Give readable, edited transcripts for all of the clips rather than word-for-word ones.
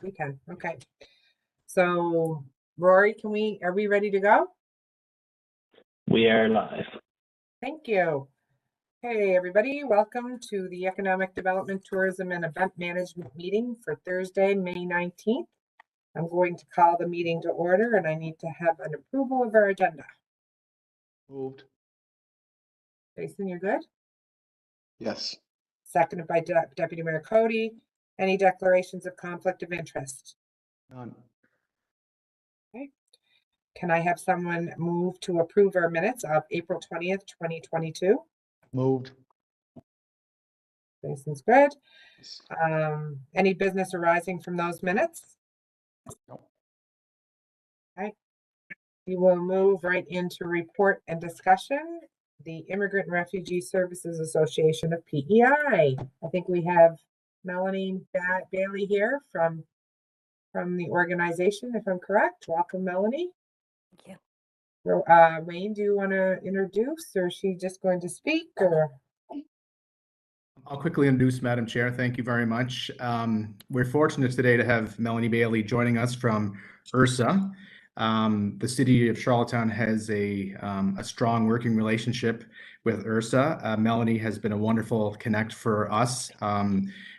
we can. Okay. So Rory, are we ready to go? We are live. Thank you. Hey, everybody. Welcome to the Economic Development, Tourism and Event Management meeting for Thursday, May 19th. I'm going to call the meeting to order and I need to have an approval of our agenda. Moved. Jason, you're good? Yes. Seconded by Deputy Mayor Cody. Any declarations of conflict of interest? None. Okay. Can I have someone move to approve our minutes of April 20th, 2022? Moved. Jason's good. Yes. Any business arising from those minutes? No. Okay. We will move right into report and discussion. The Immigrant and Refugee Services Association of PEI. I think we have Melanie Bailey here from the organization, if I'm correct. Welcome, Melanie. Thank you. Wayne, do you want to introduce, or is she just going to speak? Or I'll quickly introduce Madam Chair. Thank you very much. We're fortunate today to have Melanie Bailey joining us from IHRSA. The city of Charlottetown has a strong working relationship with IHRSA. Melanie has been a wonderful connect for us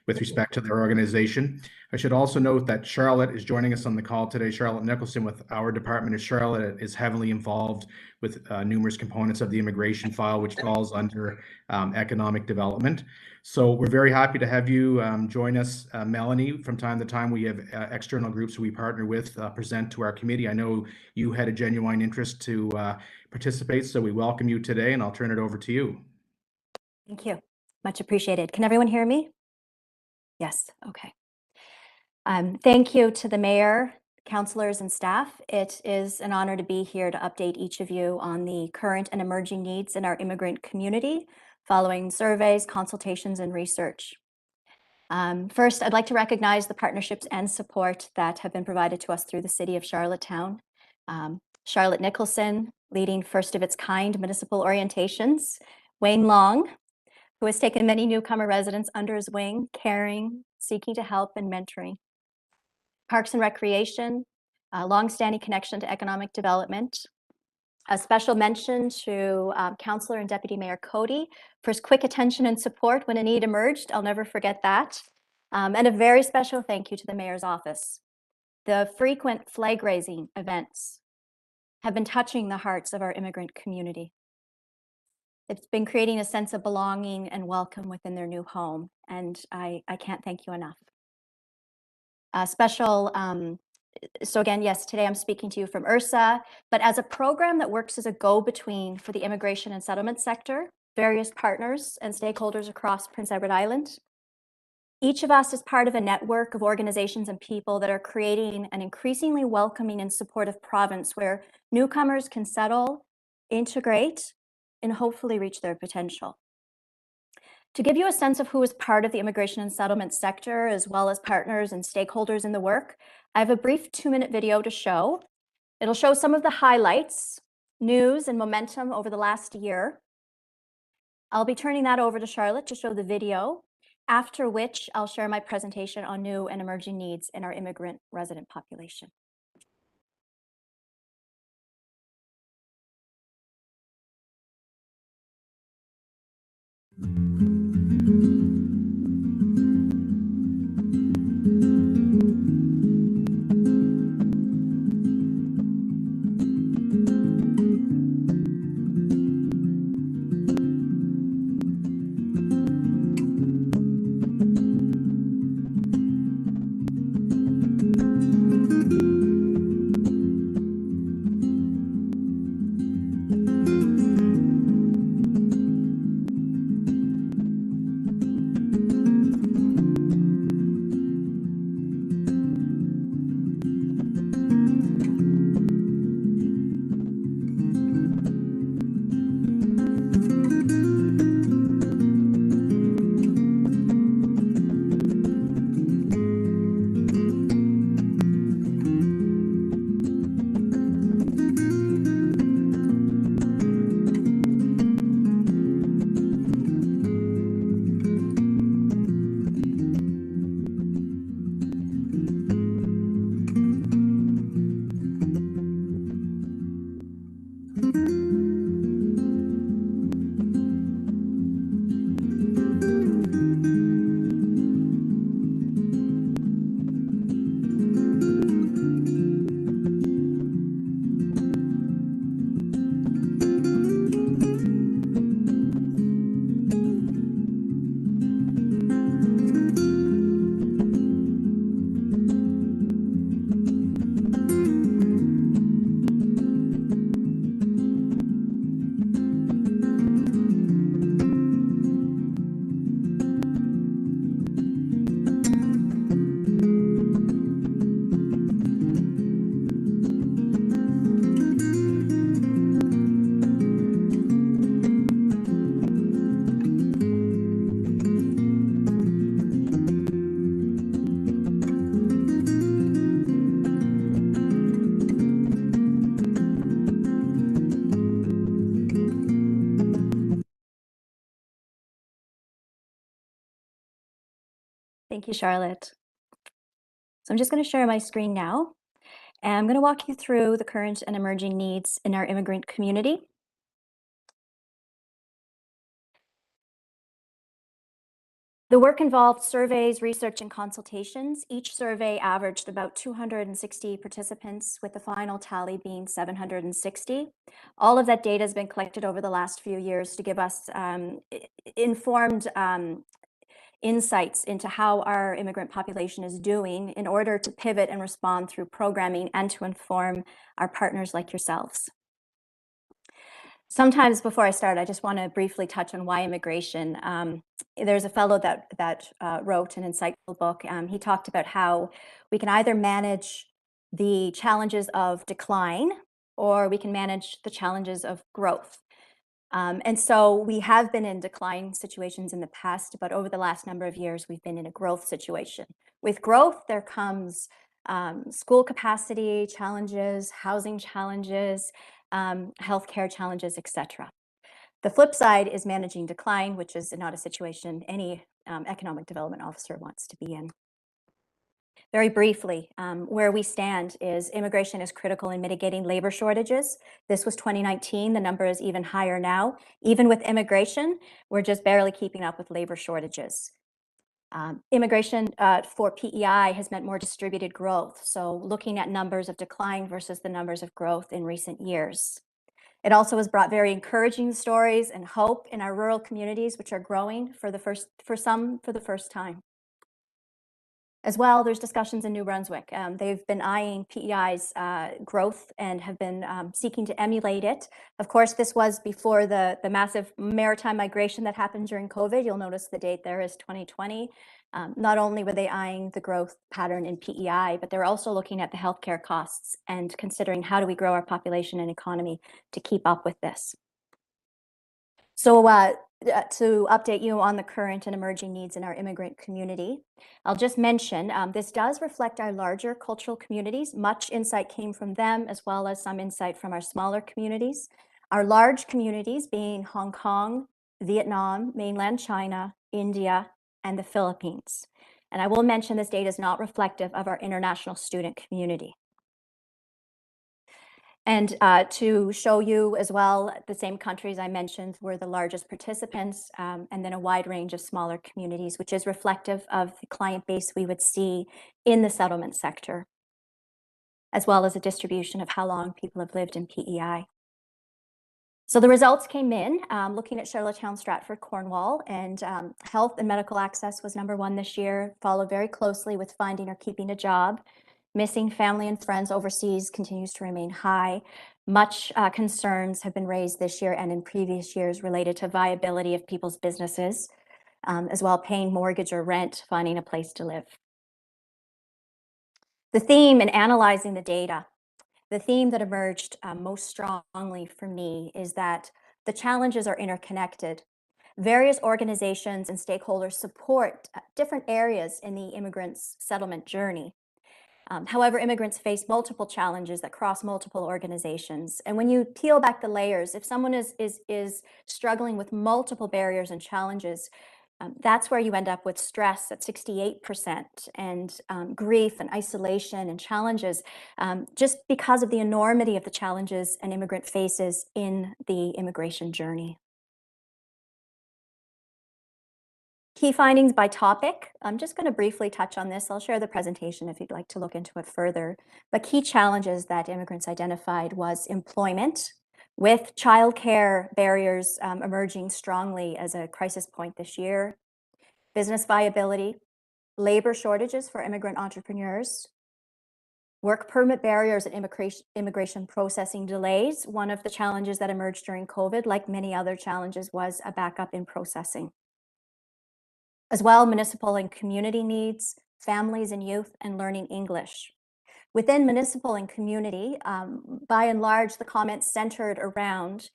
with respect to their organization. I should also note that Charlotte is joining us on the call today. Charlotte Nicholson with our department of Charlotte is heavily involved with numerous components of the immigration file, which falls under economic development. So we're very happy to have you join us, Melanie. From time to time, we have external groups we partner with present to our committee. I know you had a genuine interest to participate, so we welcome you today, and I'll turn it over to you. Thank you. Much appreciated. Can everyone hear me? Yes. Okay. Thank you to the mayor, councilors, and staff. It is an honor to be here to update each of you on the current and emerging needs in our immigrant community, following surveys, consultations, and research. First, I'd like to recognize the partnerships and support that have been provided to us through the City of Charlottetown. Charlotte Nicholson, leading first of its kind municipal orientations. Wayne Long, who has taken many newcomer residents under his wing, caring, seeking to help, and mentoring. Parks and Recreation, a longstanding connection to economic development. A special mention to Councillor and Deputy Mayor Cody for his quick attention and support when a need emerged. I'll never forget that. And a very special thank you to the Mayor's office. The frequent flag raising events have been touching the hearts of our immigrant community. It's been creating a sense of belonging and welcome within their new home, and I can't thank you enough. So again, yes, today I'm speaking to you from IHRSA, but as a program that works as a go-between for the immigration and settlement sector, various partners and stakeholders across Prince Edward Island. Each of us is part of a network of organizations and people that are creating an increasingly welcoming and supportive province where newcomers can settle, integrate, and hopefully reach their potential. To give you a sense of who is part of the immigration and settlement sector, as well as partners and stakeholders in the work, I have a brief 2-minute video to show. It'll show some of the highlights, news, and momentum over the last year. I'll be turning that over to Charlotte to show the video, after which I'll share my presentation on new and emerging needs in our immigrant resident population. Thank you, Charlotte. So I'm just going to share my screen now, and I'm going to walk you through the current and emerging needs in our immigrant community. The work involved surveys, research, and consultations. Each survey averaged about 260 participants, with the final tally being 760. All of that data has been collected over the last few years to give us informed insights into how our immigrant population is doing in order to pivot and respond through programming and to inform our partners like yourselves. Sometimes before I start, I just want to briefly touch on why immigration. There's a fellow that wrote an insightful book. He talked about how we can either manage the challenges of decline or we can manage the challenges of growth. And so we have been in decline situations in the past, but over the last number of years, we've been in a growth situation. With growth, there comes school capacity challenges, housing challenges, healthcare challenges, etc. The flip side is managing decline, which is not a situation any economic development officer wants to be in. Very briefly, where we stand is immigration is critical in mitigating labor shortages. This was 2019. The number is even higher now. Even with immigration, we're just barely keeping up with labor shortages. Immigration for PEI has meant more distributed growth. So looking at numbers of decline versus the numbers of growth in recent years. It also has brought very encouraging stories and hope in our rural communities, which are growing for some for the first time. As well, there's discussions in New Brunswick. They've been eyeing PEI's growth and have been seeking to emulate it. Of course, this was before the massive maritime migration that happened during COVID. You'll notice the date there is 2020. Not only were they eyeing the growth pattern in PEI, but they're also looking at the healthcare costs and considering how do we grow our population and economy to keep up with this. So to update you on the current and emerging needs in our immigrant community, I'll just mention this does reflect our larger cultural communities. Much insight came from them, as well as some insight from our smaller communities. Our large communities being Hong Kong, Vietnam, mainland China, India, and the Philippines. And I will mention this data is not reflective of our international student community. And to show you as well, the same countries I mentioned were the largest participants, and then a wide range of smaller communities, which is reflective of the client base we would see in the settlement sector, as well as a distribution of how long people have lived in PEI. So the results came in, looking at Charlottetown, Stratford, Cornwall, and health and medical access was #1 this year, followed very closely with finding or keeping a job. Missing family and friends overseas continues to remain high. Much concerns have been raised this year and in previous years related to viability of people's businesses, as well paying mortgage or rent, finding a place to live. The theme in analyzing the data, the theme that emerged most strongly for me is that the challenges are interconnected. Various organizations and stakeholders support different areas in the immigrants' settlement journey. However, immigrants face multiple challenges that cross multiple organizations. And when you peel back the layers, if someone is struggling with multiple barriers and challenges, that's where you end up with stress at 68% and grief and isolation and challenges, just because of the enormity of the challenges an immigrant faces in the immigration journey. Key findings by topic. I'm just going to briefly touch on this. I'll share the presentation if you'd like to look into it further. But key challenges that immigrants identified was employment, with childcare barriers emerging strongly as a crisis point this year, business viability, labor shortages for immigrant entrepreneurs, work permit barriers and immigration processing delays. One of the challenges that emerged during COVID, like many other challenges, was a backup in processing. As well, municipal and community needs, families and youth, and learning English. Within municipal and community, by and large, the comments centered around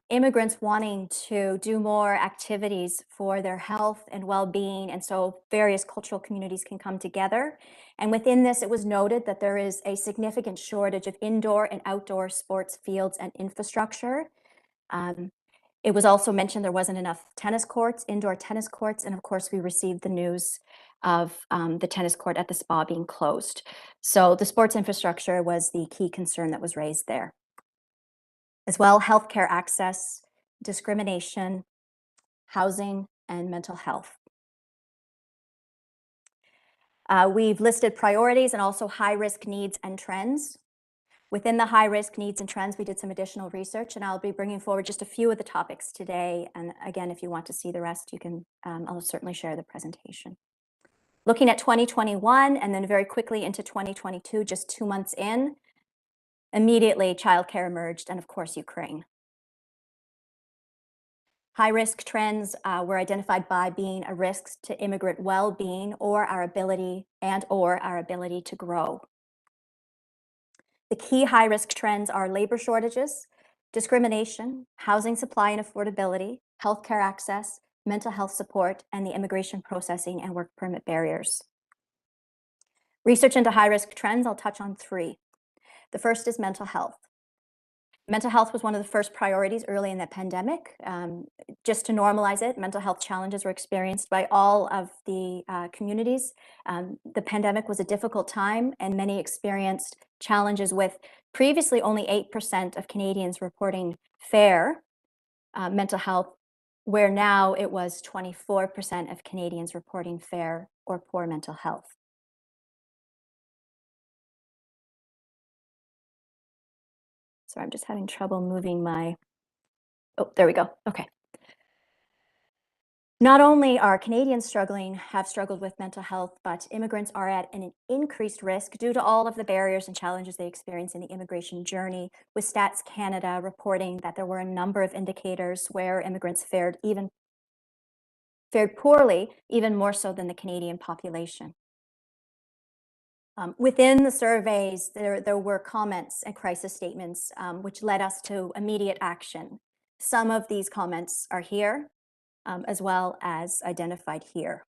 immigrants wanting to do more activities for their health and well-being, and so various cultural communities can come together. And within this, it was noted that there is a significant shortage of indoor and outdoor sports fields and infrastructure. It was also mentioned there wasn't enough tennis courts, indoor tennis courts, and of course we received the news of the tennis court at the spa being closed. So the sports infrastructure was the key concern that was raised there. As well, healthcare access, discrimination, housing, and mental health. We've listed priorities and also high-risk needs and trends. Within the high-risk needs and trends, we did some additional research, and I'll be bringing forward just a few of the topics today. And again, if you want to see the rest, you can, I'll certainly share the presentation. Looking at 2021 and then very quickly into 2022, just 2 months in, immediately childcare emerged, and of course, Ukraine. High-risk trends were identified by being a risk to immigrant well-being or our ability to grow. The key high-risk trends are labor shortages, discrimination, housing supply and affordability, healthcare access, mental health support, and the immigration processing and work permit barriers. Research into high-risk trends, I'll touch on 3. The first is mental health. Mental health was one of the first priorities early in the pandemic. Just to normalize it, mental health challenges were experienced by all of the communities. The pandemic was a difficult time, and many experienced challenges with previously only 8% of Canadians reporting fair mental health, where now it was 24% of Canadians reporting fair or poor mental health. Sorry, I'm just having trouble moving my, oh, there we go, okay. Not only are Canadians have struggled with mental health, but immigrants are at an increased risk due to all of the barriers and challenges they experience in the immigration journey, with Stats Canada reporting that there were a number of indicators where immigrants fared poorly, even more so than the Canadian population. Within the surveys, there were comments and crisis statements, which led us to immediate action. Some of these comments are here, as well as identified here.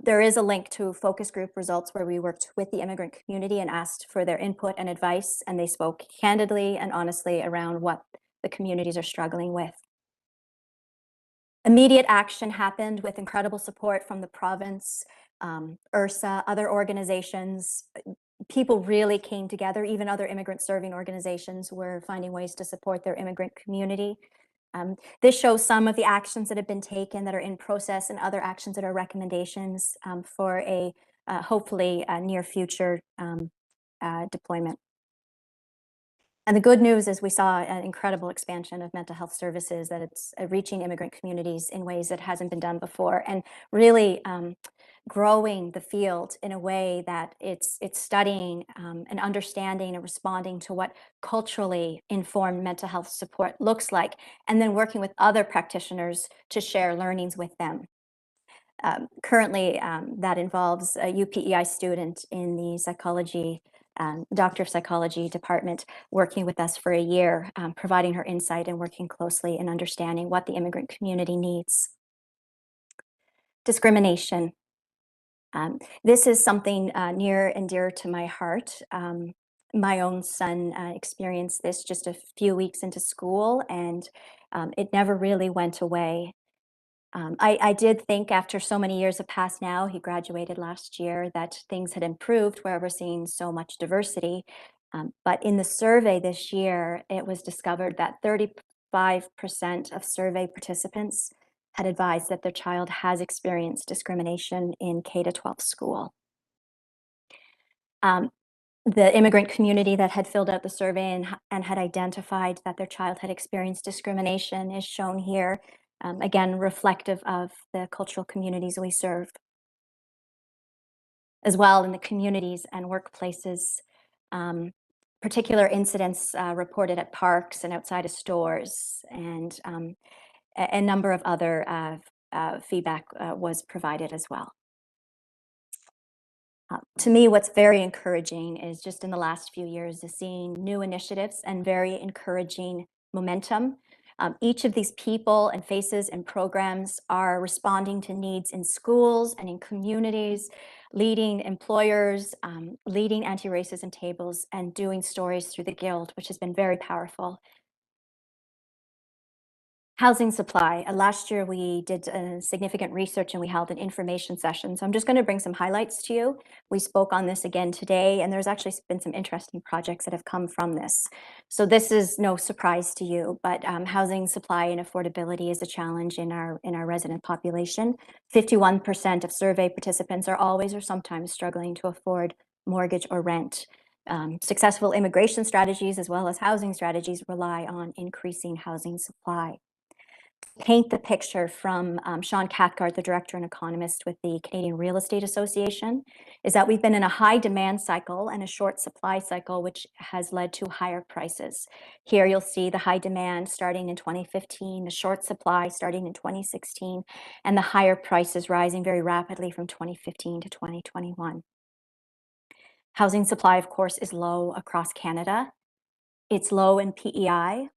There is a link to focus group results where we worked with the immigrant community and asked for their input and advice, and they spoke candidly and honestly around what the communities are struggling with. Immediate action happened with incredible support from the province, URSA, other organizations. People really came together. Even other immigrant serving organizations were finding ways to support their immigrant community. This shows some of the actions that have been taken that are in process and other actions that are recommendations for a hopefully a near future deployment. And the good news is we saw an incredible expansion of mental health services, that it's reaching immigrant communities in ways that hasn't been done before, and really growing the field in a way that it's studying and understanding and responding to what culturally informed mental health support looks like, and then working with other practitioners to share learnings with them. Currently, that involves a UPEI student in the psychology Doctor of Psychology department working with us for a year, providing her insight and working closely and understanding what the immigrant community needs. Discrimination. This is something near and dear to my heart. My own son experienced this just a few weeks into school, and it never really went away. I did think after so many years have passed now, he graduated last year, that things had improved where we're seeing so much diversity. But in the survey this year, it was discovered that 35% of survey participants had advised that their child has experienced discrimination in K-12 school. The immigrant community that had filled out the survey and had identified that their child had experienced discrimination is shown here. Again, reflective of the cultural communities we serve. As well, in the communities and workplaces, particular incidents reported at parks and outside of stores, and a number of other feedback was provided as well. To me, what's very encouraging is just in the last few years is seeing new initiatives and very encouraging momentum. Each of these people and faces and programs are responding to needs in schools and in communities, leading employers, leading anti-racism tables, and doing stories through the Guild, which has been very powerful. Housing supply. Last year, we did significant research and we held an information session. So I'm just going to bring some highlights to you. We spoke on this again today, and there's actually been some interesting projects that have come from this. So this is no surprise to you, but housing supply and affordability is a challenge in our resident population. 51% of survey participants are always or sometimes struggling to afford mortgage or rent. Successful immigration strategies as well as housing strategies rely on increasing housing supply. Paint the picture from Sean Cathcart, the director and economist with the Canadian Real Estate Association, is that we've been in a high demand cycle and a short supply cycle, which has led to higher prices. Here you'll see the high demand starting in 2015, the short supply starting in 2016, and the higher prices rising very rapidly from 2015 to 2021. Housing supply, of course, is low across Canada. It's low in PEI,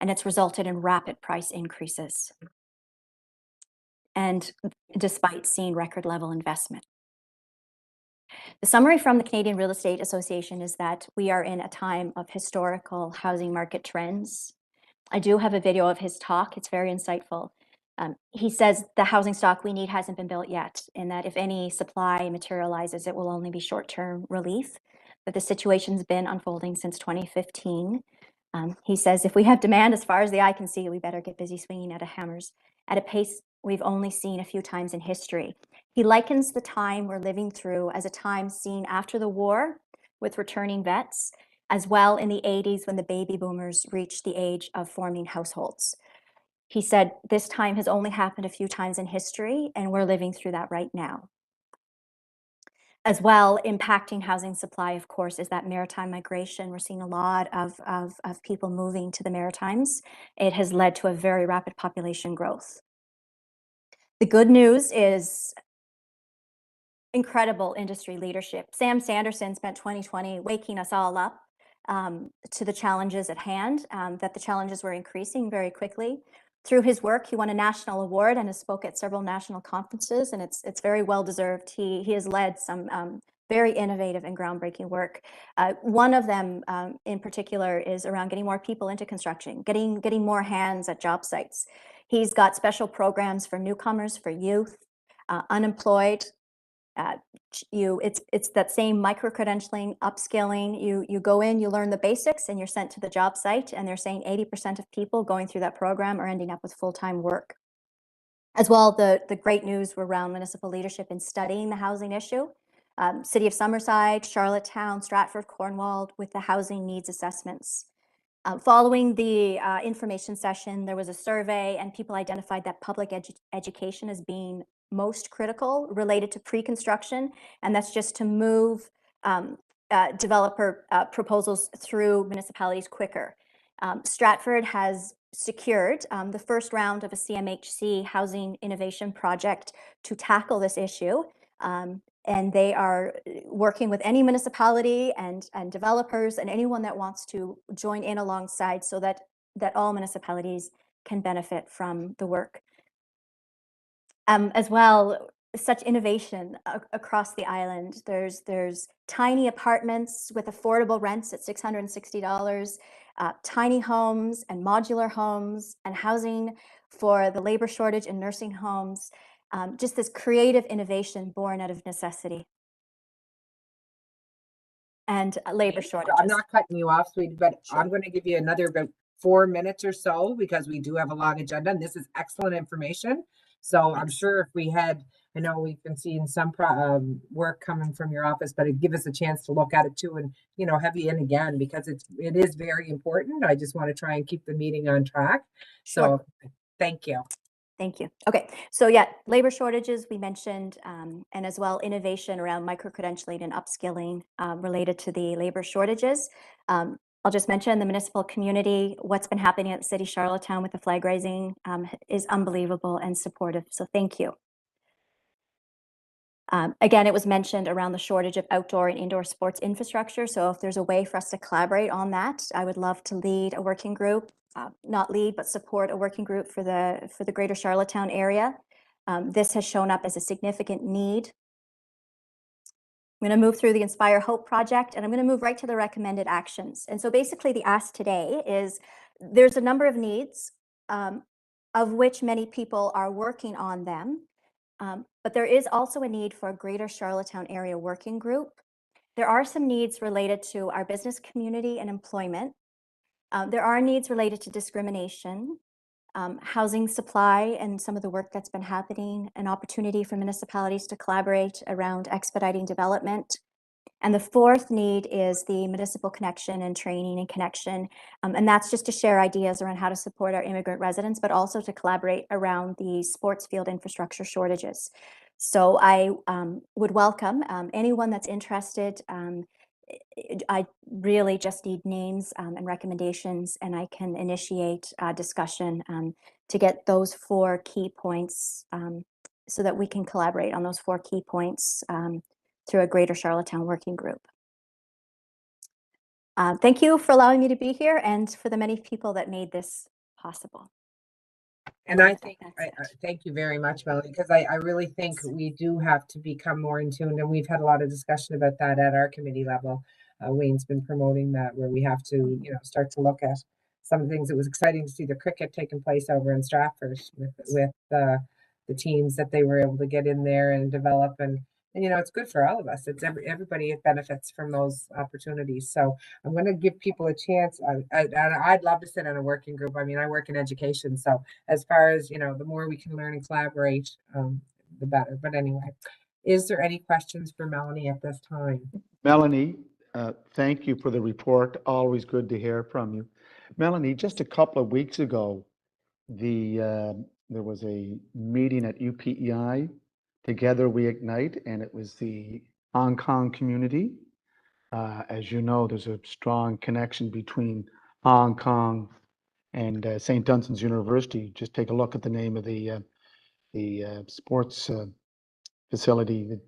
and it's resulted in rapid price increases, and despite seeing record level investment. The summary from the Canadian Real Estate Association is that we are in a time of historical housing market trends. I do have a video of his talk. It's very insightful. He says the housing stock we need hasn't been built yet, and that if any supply materializes, it will only be short-term relief. But the situation's been unfolding since 2015. He says, if we have demand as far as the eye can see, we better get busy swinging at hammers at a pace we've only seen a few times in history. He likens the time we're living through as a time seen after the war with returning vets, as well in the 80s when the baby boomers reached the age of forming households. He said, this time has only happened a few times in history, and we're living through that right now. As well, impacting housing supply, of course, is that maritime migration. We're seeing a lot of people moving to the Maritimes. It has led to a very rapid population growth. The good news is incredible industry leadership. Sam Sanderson spent 2020 waking us all up to the challenges at hand, that the challenges were increasing very quickly. Through his work, he won a national award and has spoke at several national conferences, and it's very well deserved. He has led some very innovative and groundbreaking work. One of them in particular is around getting more people into construction, getting more hands at job sites. He's got special programs for newcomers, for youth, unemployed. It's that same micro-credentialing, upskilling. You go in, you learn the basics, and you're sent to the job site, and they're saying 80% of people going through that program are ending up with full-time work. As well, the great news around municipal leadership in studying the housing issue. City of Summerside, Charlottetown, Stratford, Cornwall, with the housing needs assessments. Following the information session, there was a survey, and people identified that public education as being most critical related to pre-construction, and that's just to move developer proposals through municipalities quicker. Stratford has secured the first round of a CMHC housing innovation project to tackle this issue. And they are working with any municipality and developers and anyone that wants to join in alongside so that all municipalities can benefit from the work. As well, such innovation across the island. There's tiny apartments with affordable rents at $660, tiny homes and modular homes, and housing for the labor shortage in nursing homes. Just this creative innovation born out of necessity and labor shortages. I'm not cutting you off, sweetie, but I'm going to give you another about 4 minutes or so because we do have a long agenda, and this is excellent information. So I'm sure if we had, I know we've been seeing some work coming from your office, but it'd give us a chance to look at it too, and have you in again because it is very important. I just want to try and keep the meeting on track. Sure. So thank you. Thank you. Okay, so yeah, labor shortages we mentioned, and as well innovation around micro-credentialing and upskilling related to the labor shortages. I'll just mention the municipal community, what's been happening at the City of Charlottetown with the flag raising is unbelievable and supportive, so thank you. Again, it was mentioned around the shortage of outdoor and indoor sports infrastructure, so if there's a way for us to collaborate on that, I would love to lead a working group. Not lead, but support a working group for the greater Charlottetown area. This has shown up as a significant need. I'm going to move through the Inspire Hope project, and I'm going to move right to the recommended actions. And so basically the ask today is there's a number of needs. of which many people are working on them. But there is also a need for a Greater Charlottetown Area Working Group. There are some needs related to our business community and employment. There are needs related to discrimination, housing supply, and some of the work that's been happening, an opportunity for municipalities to collaborate around expediting development. And the fourth need is the municipal connection and training and connection. And that's just to share ideas around how to support our immigrant residents, but also to collaborate around the sports field infrastructure shortages. So I would welcome anyone that's interested. I really just need names and recommendations, and I can initiate a discussion to get those 4 key points so that we can collaborate on those 4 key points through a Greater Charlottetown Working Group. Thank you for allowing me to be here and for the many people that made this possible. And I think, That's it. thank you very much, Melanie, because I really think we do have to become more in tune, and we've had a lot of discussion about that at our committee level. Wayne's been promoting that, where we have to, start to look at some of the things. It was exciting to see the cricket taking place over in Stratford with the teams that they were able to get in there and develop, and it's good for all of us. It's everybody benefits from those opportunities. So I'm going to give people a chance. I'd love to sit in a working group. I mean, I work in education, so as far as the more we can learn and collaborate, the better. But anyway, is there any questions for Melanie at this time? Melanie, thank you for the report. Always good to hear from you. Melanie, just a couple of weeks ago, there was a meeting at UPEI, Together We Ignite, and it was the Hong Kong community. As you know, there's a strong connection between Hong Kong and St. Dunstan's University. Just take a look at the name of the sports facility.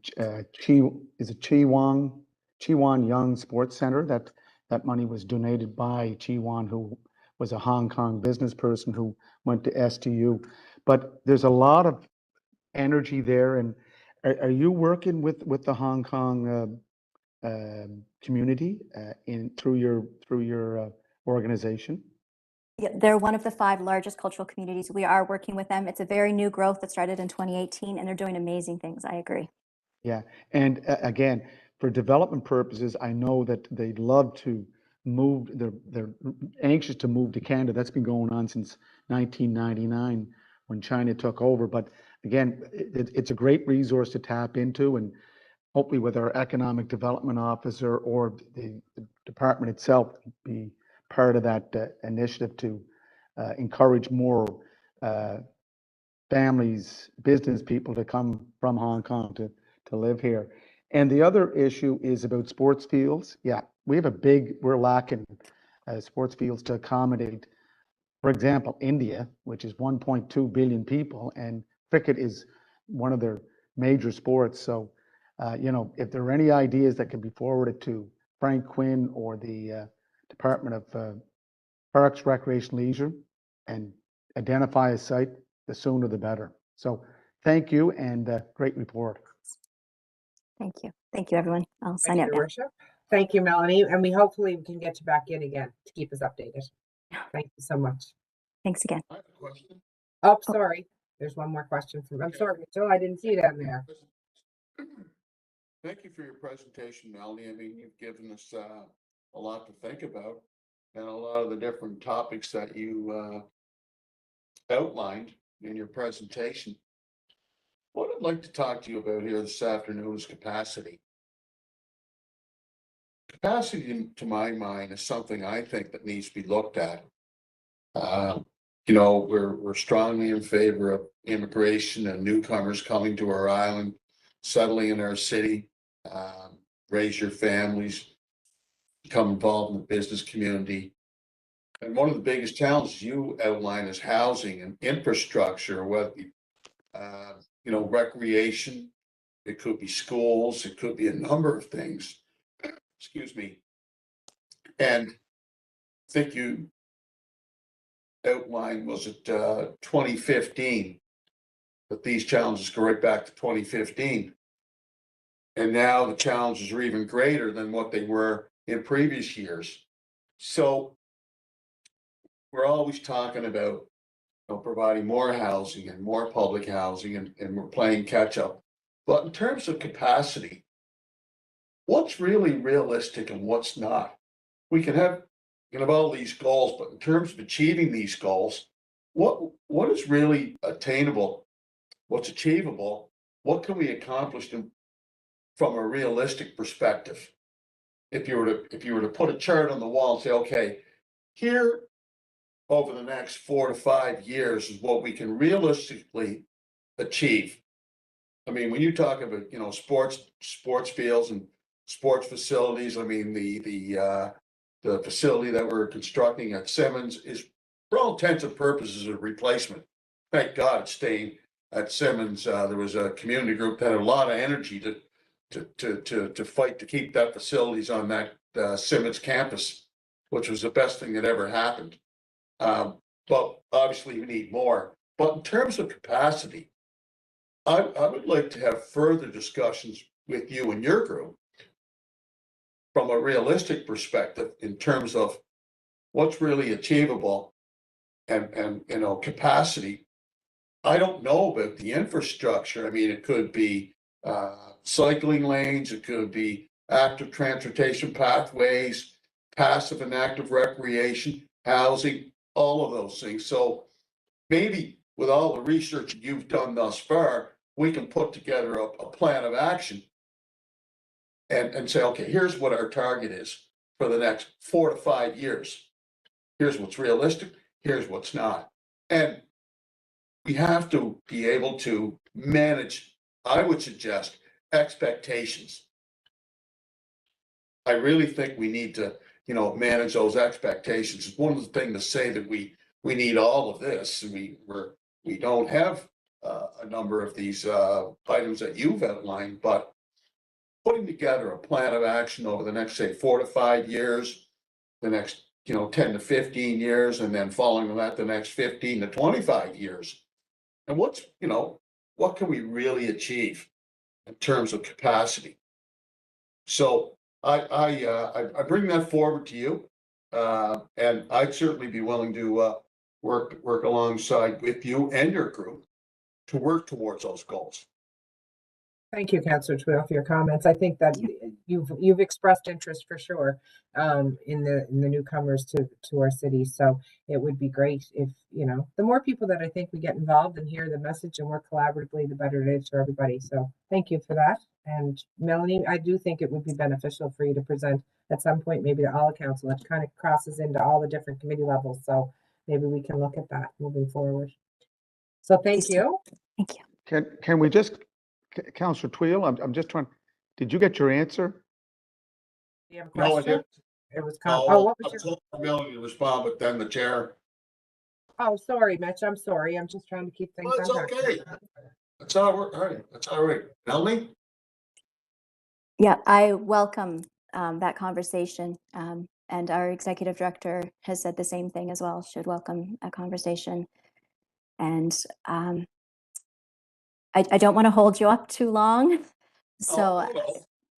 Chi Wan Young Sports Center. That money was donated by Chi Wan, who was a Hong Kong business person who went to STU. But there's a lot of energy there. And are you working with the Hong Kong community through your organization? Yeah, they're one of the 5 largest cultural communities. We are working with them. It's a very new growth that started in 2018, and they're doing amazing things. I agree. Yeah, and again, for development purposes, I know that they'd love to move. They're anxious to move to Canada. That's been going on since 1999 when China took over. But again, it's a great resource to tap into, and hopefully with our economic development officer or the department itself be part of that initiative to encourage more families, business people to come from Hong Kong to live here. And the other issue is about sports fields. Yeah, we're lacking sports fields to accommodate, for example, India, which is 1.2 billion people, and cricket is one of their major sports. So, if there are any ideas that can be forwarded to Frank Quinn or the Department of Parks, Recreation, Leisure, and identify a site, the sooner the better. So thank you, and great report. Thank you. Thank you, everyone. I'll sign Thank out you, now. Your Worship. Thank you, Melanie, and we hopefully can get you back in again to keep us updated. Thank you so much. Thanks again. I have a question. Oh, sorry. There's one more question from. I'm sorry, Rachel. I didn't see it down there. Thank you for your presentation, Melanie. I mean, you've given us a lot to think about, and a lot of the different topics that you outlined in your presentation. What I'd like to talk to you about here this afternoon is capacity. Capacity, to my mind, is something I think that needs to be looked at. We're strongly in favor of immigration and newcomers coming to our island, settling in our city, raise your families, become involved in the business community. And one of the biggest challenges you outline is housing and infrastructure, recreation. It could be schools, it could be a number of things. Excuse me. And I think you outlined, was it 2015? But these challenges go right back to 2015. And now the challenges are even greater than what they were in previous years. So we're always talking about providing more housing and more public housing, and we're playing catch up. But in terms of capacity, what's really realistic and what's not? We can have all these goals, but in terms of achieving these goals, what is really attainable? What's achievable? What can we accomplish from a realistic perspective? If you were to put a chart on the wall and say, okay, here over the next 4 to 5 years is what we can realistically achieve. I mean, when you talk about, sports fields and sports facilities, I mean, the facility that we're constructing at Simmons is, for all intents and purposes, a replacement. Thank God it's staying at Simmons. There was a community group that had a lot of energy to fight to keep that facilities on that Simmons campus, which was the best thing that ever happened. But obviously we need more. But in terms of capacity, I would like to have further discussions with you and your group from a realistic perspective in terms of what's really achievable and capacity. I don't know about the infrastructure. I mean, it could be cycling lanes, it could be active transportation pathways, passive and active recreation, housing, all of those things. So maybe with all the research you've done thus far, we can put together a plan of action and say, okay, here's what our target is for the next 4 to 5 years. Here's what's realistic, here's what's not. And we have to be able to manage, I would suggest, expectations. I really think we need to, manage those expectations. It's one of the things to say that we need all of this. We don't have a number of these items that you've outlined, but putting together a plan of action over the next, say, 4 to 5 years, the next, 10 to 15 years, and then following that, the next 15 to 25 years. And what can we really achieve in terms of capacity? So I bring that forward to you, and I'd certainly be willing to work alongside with you and your group to work towards those goals. Thank you, Councillor Twill, for your comments. I think that you've expressed interest for sure in the newcomers to our city. So it would be great if, the more people that I think we get involved and hear the message and work collaboratively, the better it is for everybody. So thank you for that. And Melanie, I do think it would be beneficial for you to present at some point, maybe to all council. It kind of crosses into all the different committee levels. So maybe we can look at that moving forward. So thank you. Thank you. Can we just, Councillor Twill, I'm just trying, did you get your answer? Do you have a No, I question? didn't. It was Oh, what was your? I told Melanie to respond, but then the chair. Oh, sorry, Mitch. I'm sorry. I'm just trying to keep things. That's on track. okay. That's all right. That's all right. Melanie? Yeah, I welcome that conversation. And our executive director has said the same thing as well, should welcome a conversation. And I don't want to hold you up too long. So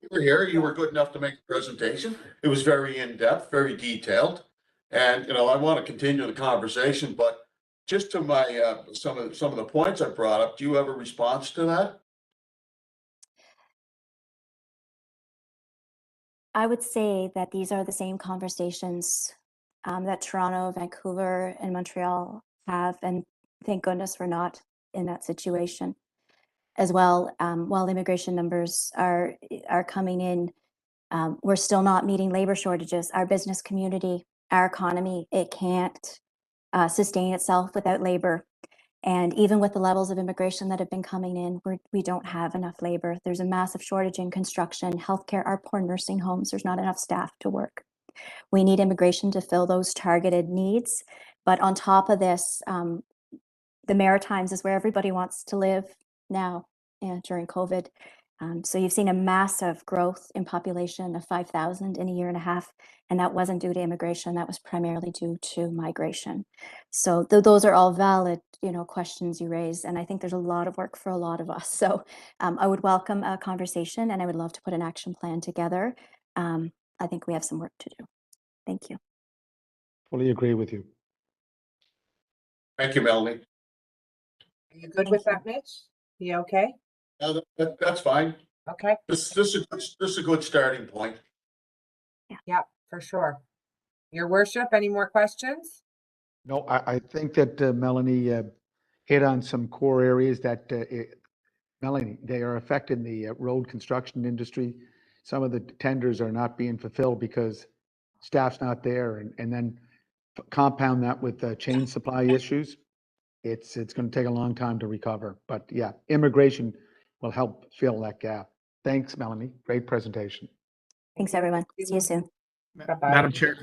You were here. You were good enough to make the presentation. It was very in-depth, very detailed. And, I want to continue the conversation, but just to my, some of the points I brought up, do you have a response to that? I would say that these are the same conversations that Toronto, Vancouver, and Montreal have, and thank goodness we're not in that situation as well. While immigration numbers are coming in, we're still not meeting labor shortages. Our business community, our economy, it can't sustain itself without labor. And even with the levels of immigration that have been coming in, we don't have enough labor. There's a massive shortage in construction, healthcare, our poor nursing homes. There's not enough staff to work. We need immigration to fill those targeted needs. But on top of this, the Maritimes is where everybody wants to live now during COVID. So you've seen a massive growth in population of 5,000 in a year and a half, and that wasn't due to immigration. That was primarily due to migration. So those are all valid, questions you raise, and I think there's a lot of work for a lot of us. So I would welcome a conversation, and I would love to put an action plan together. I think we have some work to do. Thank you. Fully agree with you. Thank you, Melanie. Are you good with that, Mitch? You okay? That's fine. Okay, This is a good starting point. yeah, for sure. Your worship, any more questions? No, I think that Melanie hit on some core areas that, Melanie, they are affecting the road construction industry. Some of the tenders are not being fulfilled because staff's not there, and then compound that with chain supply issues. It's going to take a long time to recover. But yeah, immigration will help fill that gap. Thanks, Melanie. Great presentation. Thanks, everyone. See you soon. Bye-bye. Madam Chair,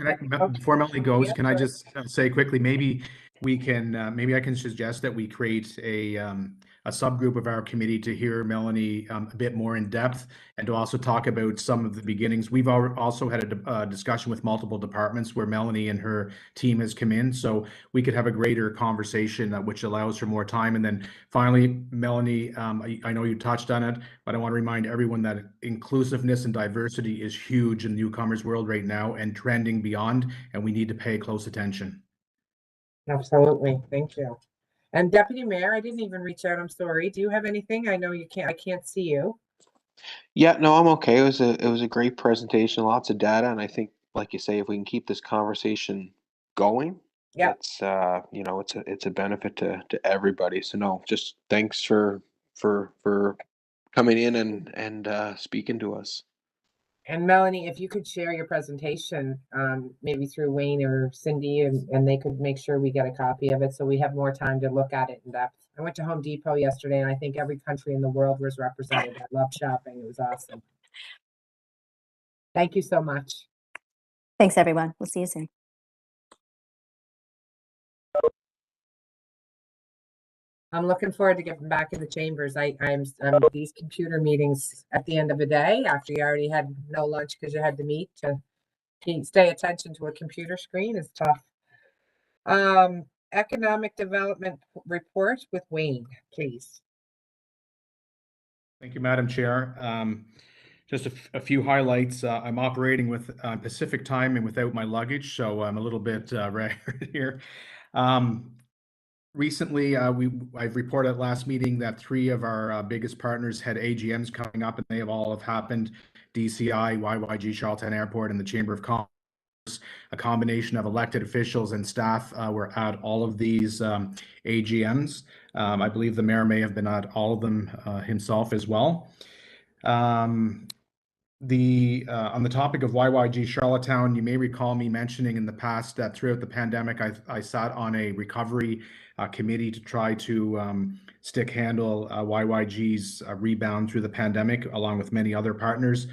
before Melanie goes, Yeah, can I go ahead. just say quickly, maybe we can, maybe I can suggest that we create a subgroup of our committee to hear Melanie a bit more in depth and to also talk about some of the beginnings. We've also had a discussion with multiple departments where Melanie and her team has come in, so we could have a greater conversation which allows for more time. And then finally, Melanie, I know you touched on it, but I want to remind everyone that inclusiveness and diversity is huge in the newcomers world right now and trending beyond, and we need to pay close attention. Absolutely, thank you. And Deputy Mayor, I didn't even reach out, I'm sorry. Do you have anything? I know I can't see you. Yeah, no, I'm okay. It was a great presentation, lots of data, and I think, like you say, if we can keep this conversation going, Yeah. it's it's a benefit to everybody. So no, just thanks for coming in and speaking to us. And Melanie, if you could share your presentation, maybe through Wayne or Cindy, and they could make sure we get a copy of it so we have more time to look at it in depth. I went to Home Depot yesterday and I think every country in the world was represented. I loved shopping. It was awesome. Thank you so much. Thanks, everyone. We'll see you soon. I'm looking forward to getting back in the chambers. I'm these computer meetings at the end of the day after you already had no lunch because you had to meet to stay attention to a computer screen is tough. Economic development report with Wayne, please. Thank you, Madam Chair. Just a few highlights. I'm operating with Pacific time and without my luggage, so I'm a little bit ragged here. Recently, I've reported at last meeting that 3 of our biggest partners had AGMs coming up, and they have all happened. DCI, YYG, Charlottetown Airport, and the Chamber of Commerce. A combination of elected officials and staff were at all of these AGMs. I believe the mayor may have been at all of them himself as well. On the topic of YYG Charlottetown, you may recall me mentioning in the past that throughout the pandemic, I sat on a recovery committee to try to stick handle YYG's rebound through the pandemic, along with many other partners.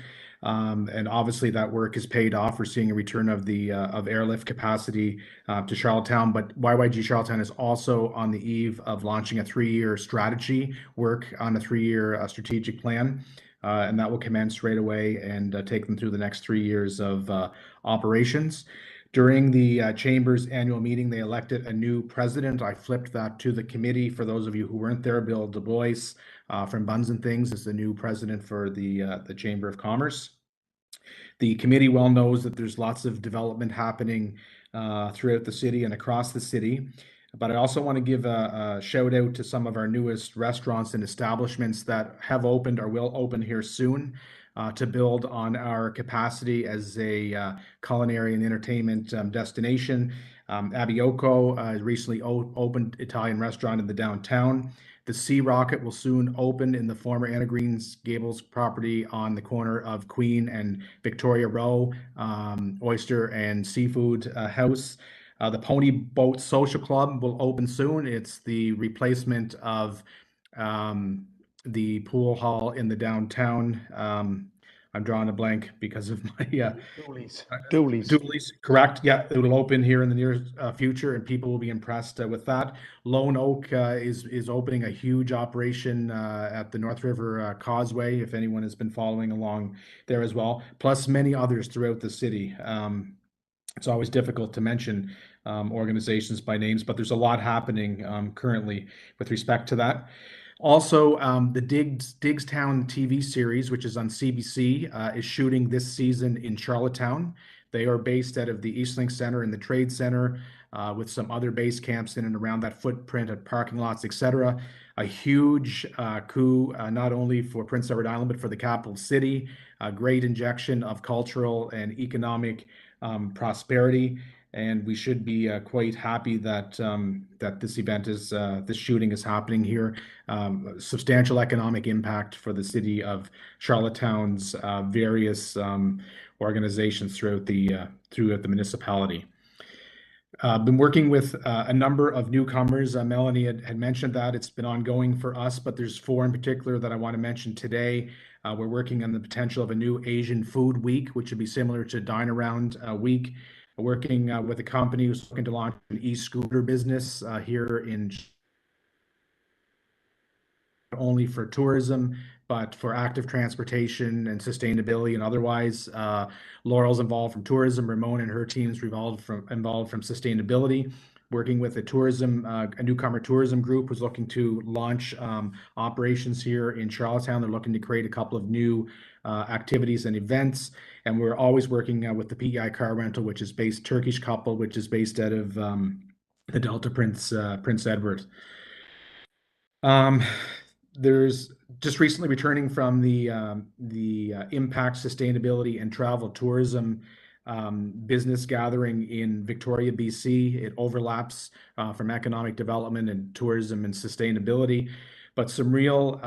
And obviously that work is paid off. We're seeing a return of the airlift capacity to Charlottetown, but YYG Charlottetown is also on the eve of launching a 3-year strategy work on a 3-year strategic plan. And that will commence right away and take them through the next 3 years of operations. During the Chamber's annual meeting, they elected a new president. I flipped that to the committee. For those of you who weren't there, Bill Du Bois from Buns and Things is the new president for the Chamber of Commerce. The committee well knows that there's lots of development happening throughout the city and across the city. But I also want to give a shout out to some of our newest restaurants and establishments that have opened or will open here soon to build on our capacity as a culinary and entertainment destination. Abbiocco recently opened Italian restaurant in the downtown. The Sea Rocket will soon open in the former Anna Green's Gables property on the corner of Queen and Victoria Row, oyster and seafood house. The Pony Boat Social Club will open soon. It's the replacement of the pool hall in the downtown. I'm drawing a blank because of my Dooley's, correct. Yeah, it will open here in the near future, and people will be impressed with that. Lone Oak is opening a huge operation at the North River Causeway, if anyone has been following along there as well, plus many others throughout the city. It's always difficult to mention organizations by names, but there's a lot happening currently with respect to that. Also, the Digstown TV series, which is on CBC, is shooting this season in Charlottetown. They are based out of the Eastlink Center and the Trade Center. with some other base camps in and around that footprint at parking lots, etc. A huge coup, not only for Prince Edward Island, but for the capital city. A great injection of cultural and economic prosperity. And we should be quite happy that that this event is this shooting is happening here. Substantial economic impact for the city of Charlottetown's various organizations throughout the municipality. Been working with a number of newcomers. Melanie had mentioned that it's been ongoing for us, but there's 4 in particular that I want to mention today. We're working on the potential of a new Asian food week, which would be similar to Dine Around Week. Working with a company who's looking to launch an e-scooter business here in only for tourism, but for active transportation and sustainability and otherwise. Laurel's involved from tourism. Ramon and her team's involved from sustainability. Working with a newcomer tourism group who's looking to launch operations here in Charlottetown. They're looking to create a couple of new activities and events. And we're always working with the PEI Car Rental, which is based Turkish couple, which is based out of the Delta Prince Edward. There's just recently returning from the Impact Sustainability and Travel Tourism business gathering in Victoria, BC. It overlaps from economic development and tourism and sustainability, but some real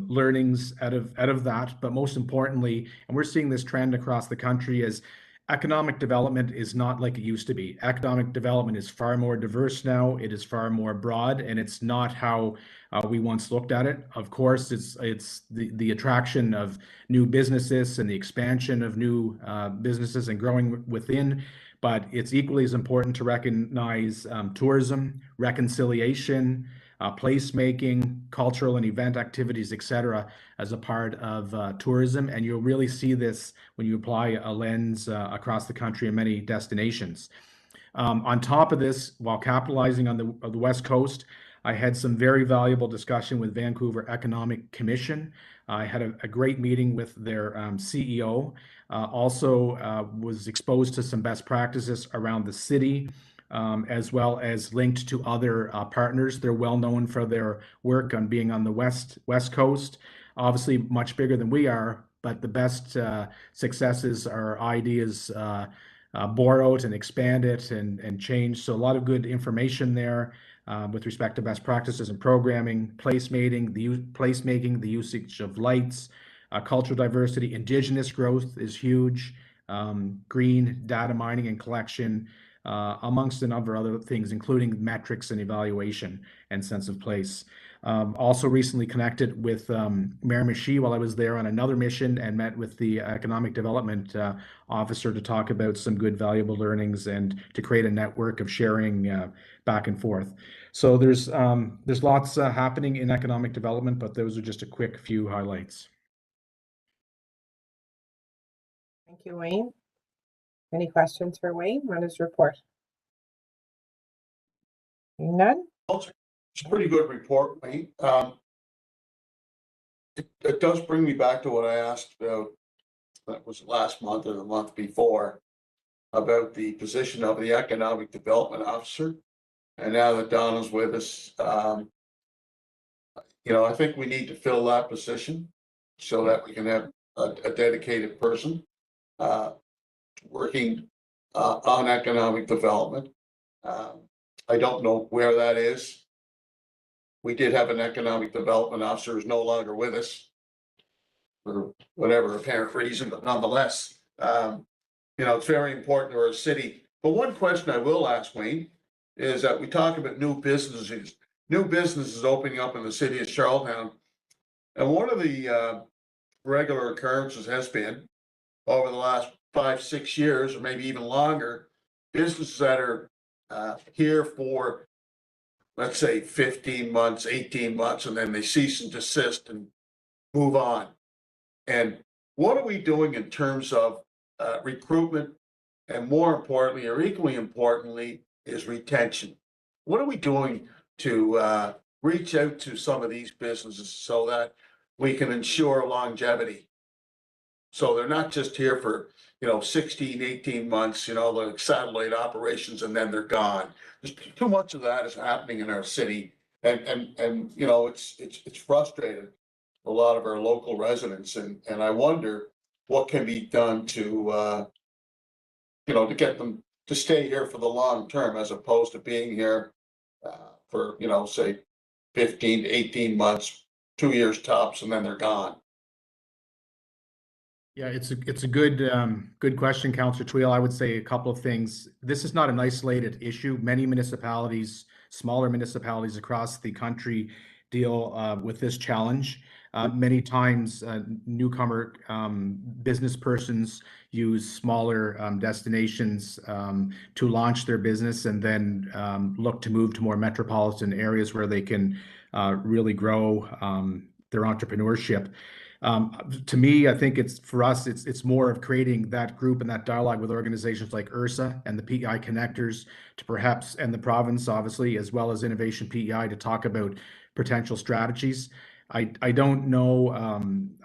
learnings out of that. But most importantly, and we're seeing this trend across the country, is economic development is not like it used to be. Economic development is far more diverse now. It is far more broad, and it's not how we once looked at it. Of course, it's the attraction of new businesses and the expansion of new businesses and growing within, but it's equally as important to recognize tourism, reconciliation, placemaking, cultural and event activities, etc., as a part of tourism. And you'll really see this when you apply a lens across the country in many destinations. On top of this, while capitalizing on the West Coast, I had some very valuable discussion with Vancouver Economic Commission. I had a great meeting with their CEO. Also was exposed to some best practices around the city, as well as linked to other partners. They're well known for their work on being on the West Coast, obviously much bigger than we are, but the best successes are ideas borrowed and expanded and changed. So a lot of good information there with respect to best practices and programming, placemaking, the usage of lights, cultural diversity, Indigenous growth is huge, green data mining and collection, amongst a number of other things, including metrics and evaluation and sense of place. Also recently connected with Mayor Michie while I was there on another mission, and met with the economic development officer to talk about some good valuable learnings and to create a network of sharing back and forth. So there's lots happening in economic development, but those are just a quick few highlights. Thank you, Wayne. Any questions for Wayne on his report? None? It's a pretty good report, Wayne. It does bring me back to what I asked about, that was last month or the month before, about the position of the economic development officer. And now that Donna's with us, I think we need to fill that position so that we can have a dedicated person working on economic development. I don't know where that is. We did have an economic development officer who's no longer with us for whatever apparent reason, but nonetheless, it's very important to our city. But one question I will ask, Wayne, is that we talk about new businesses opening up in the city of Charlottetown. And one of the regular occurrences has been over the last 5-6 years, or maybe even longer, businesses that are here for, let's say, 15 months, 18 months, and then they cease and desist and move on. And what are we doing in terms of recruitment? And more importantly, or equally importantly, is retention. What are we doing to reach out to some of these businesses so that we can ensure longevity? So they're not just here for, 16, 18 months, like satellite operations, and then they're gone. There's too much of that is happening in our city. And, it's frustrated a lot of our local residents, and I wonder what can be done to, to get them to stay here for the long term, as opposed to being here for, say 15 to 18 months, 2 years tops, and then they're gone. Yeah, it's a good question, Councillor Tweel. I would say a couple of things. This is not an isolated issue. Many municipalities, smaller municipalities across the country deal with this challenge. Many times, newcomer business persons use smaller destinations to launch their business, and then look to move to more metropolitan areas where they can really grow their entrepreneurship. To me, I think for us, it's more of creating that group and that dialogue with organizations like URSA and the PEI connectors to perhaps, and the province, obviously, as well as Innovation PEI, to talk about potential strategies. I don't know,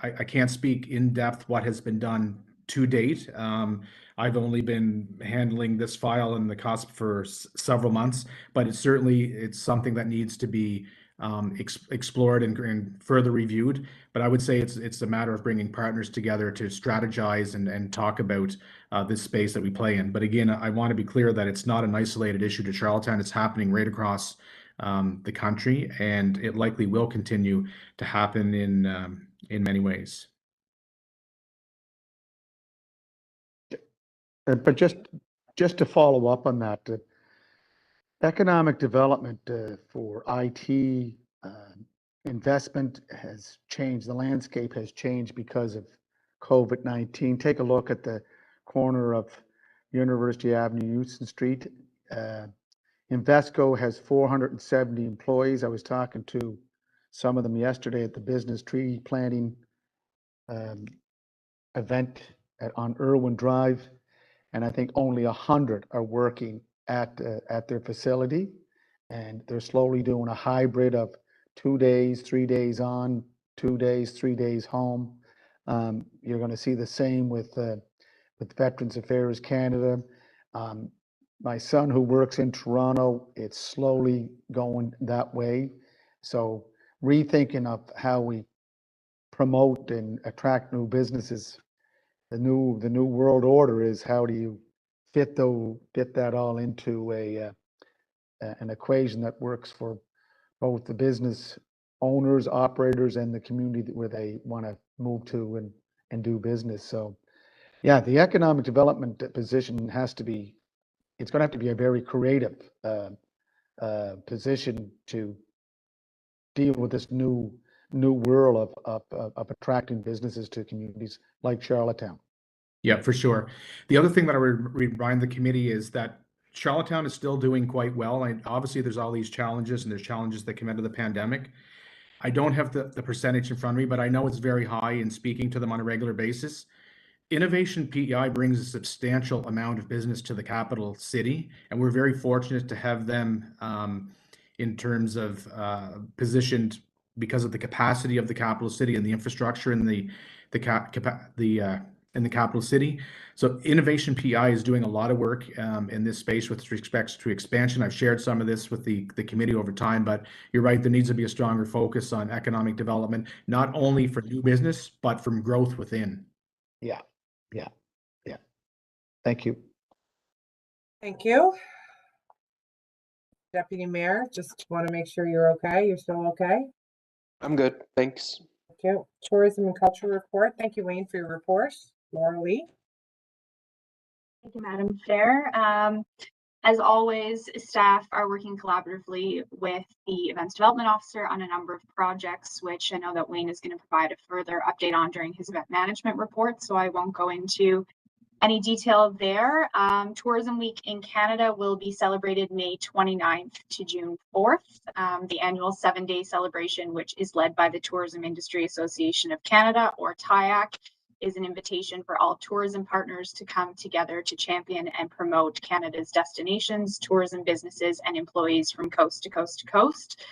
I can't speak in depth what has been done to date. I've only been handling this file and the cost for several months, but it's something that needs to be explored and further reviewed. But I would say it's a matter of bringing partners together to strategize and talk about this space that we play in. But again, I want to be clear that it's not an isolated issue to Charlottetown. It's happening right across the country, and it likely will continue to happen in many ways. But just to follow up on that, economic development for IT investment has changed. The landscape has changed because of COVID-19. Take a look at the corner of University Avenue, Houston Street. Invesco has 470 employees. I was talking to some of them yesterday at the business tree planting event on Irwin Drive, and I think only 100 are working at their facility, and they're slowly doing a hybrid of 2 days, 3 days on, 2 days, 3 days home. You're going to see the same with Veterans Affairs Canada. My son, who works in Toronto, it's slowly going that way. So rethinking of how we promote and attract new businesses. The new world order is, how do you fit that all into an equation that works for both the business owners, operators, and the community where they want to move to and do business. So yeah, the economic development position it's going to have to be a very creative position to deal with this new world of attracting businesses to communities like Charlottetown. Yeah, for sure. The other thing that I would remind the committee is that Charlottetown is still doing quite well. And obviously there's all these challenges, and there's challenges that come out of the pandemic. I don't have the percentage in front of me, but I know it's very high in speaking to them on a regular basis. Innovation PEI brings a substantial amount of business to the capital city, and we're very fortunate to have them in terms of positioned because of the capacity of the capital city and the infrastructure in the capital city. So Innovation PEI is doing a lot of work in this space with respect to expansion. I've shared some of this with the committee over time, but you're right, there needs to be a stronger focus on economic development, not only for new business, but from growth within. Yeah. Thank you. Thank you. Deputy Mayor, just want to make sure you're okay. You're still okay? I'm good. Thanks. Thank you. Tourism and Culture Report. Thank you, Wayne, for your report. Laura Lee. Thank you, Madam Chair. As always, staff are working collaboratively with the Events Development Officer on a number of projects, which I know that Wayne is going to provide a further update on during his event management report, so I won't go into any detail there. Tourism Week in Canada will be celebrated May 29th to June 4th. The annual 7-day celebration, which is led by the Tourism Industry Association of Canada, or TIAC, is an invitation for all tourism partners to come together to champion and promote Canada's destinations, tourism businesses, and employees from coast to coast to coast.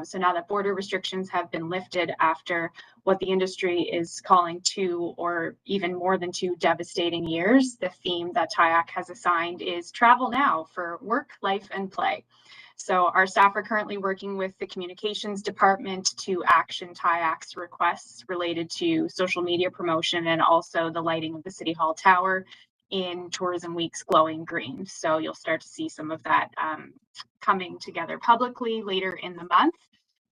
So now that border restrictions have been lifted after what the industry is calling 2 or even more than 2 devastating years, the theme that TIAC has assigned is Travel Now for Work, Life, and Play. So our staff are currently working with the communications department to action TIAC's requests related to social media promotion and also the lighting of the City Hall Tower in Tourism Week's Glowing Green. So you'll start to see some of that coming together publicly later in the month.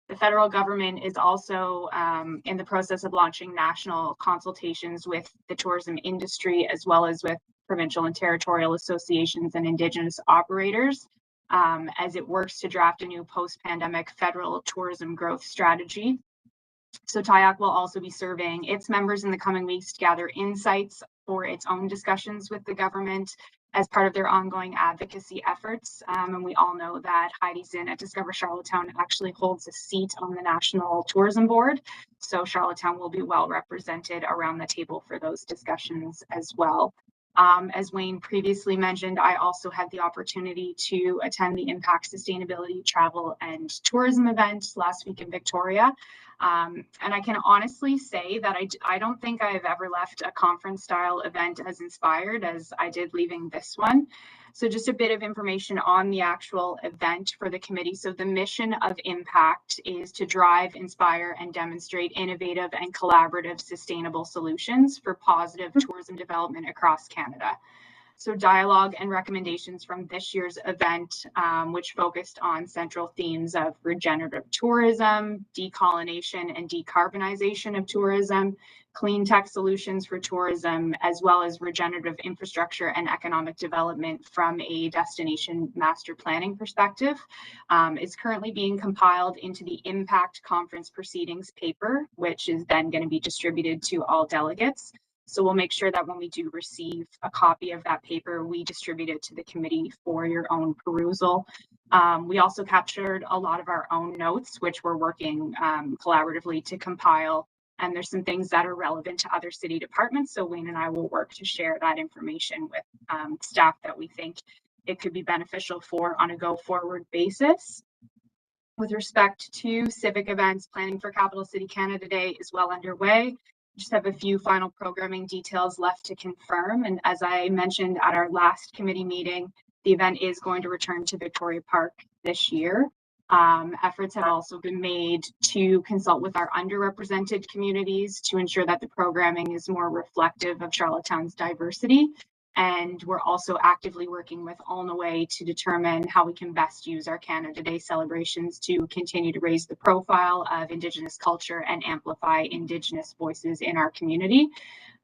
The federal government is also in the process of launching national consultations with the tourism industry, as well as with provincial and territorial associations and Indigenous operators, as it works to draft a new post-pandemic federal tourism growth strategy. So TIAC will also be surveying its members in the coming weeks to gather insights for its own discussions with the government as part of their ongoing advocacy efforts. And we all know that Heidi Zinn at Discover Charlottetown actually holds a seat on the National Tourism Board. So Charlottetown will be well represented around the table for those discussions as well. As Wayne previously mentioned, I also had the opportunity to attend the Impact Sustainability Travel and Tourism event last week in Victoria. And I can honestly say that I don't think I've ever left a conference style event as inspired as I did leaving this one. So just a bit of information on the actual event for the committee. So the mission of Impact is to drive, inspire, and demonstrate innovative and collaborative sustainable solutions for positive tourism development across Canada. So dialogue and recommendations from this year's event, which focused on central themes of regenerative tourism, decolonization and decarbonization of tourism, clean tech solutions for tourism, as well as regenerative infrastructure and economic development from a destination master planning perspective, is currently being compiled into the Impact Conference Proceedings paper, which is then going to be distributed to all delegates. So we'll make sure that when we do receive a copy of that paper, we distribute it to the committee for your own perusal. We also captured a lot of our own notes, which we're working collaboratively to compile. And there's some things that are relevant to other city departments. So Wayne and I will work to share that information with staff that we think it could be beneficial for on a go forward basis. With respect to civic events, planning for Capital City Canada Day is well underway. Just have a few final programming details left to confirm. And as I mentioned at our last committee meeting, the event is going to return to Victoria Park this year. Efforts have also been made to consult with our underrepresented communities to ensure that the programming is more reflective of Charlottetown's diversity. And we're also actively working with Alnaway to determine how we can best use our Canada Day celebrations to continue to raise the profile of Indigenous culture and amplify Indigenous voices in our community.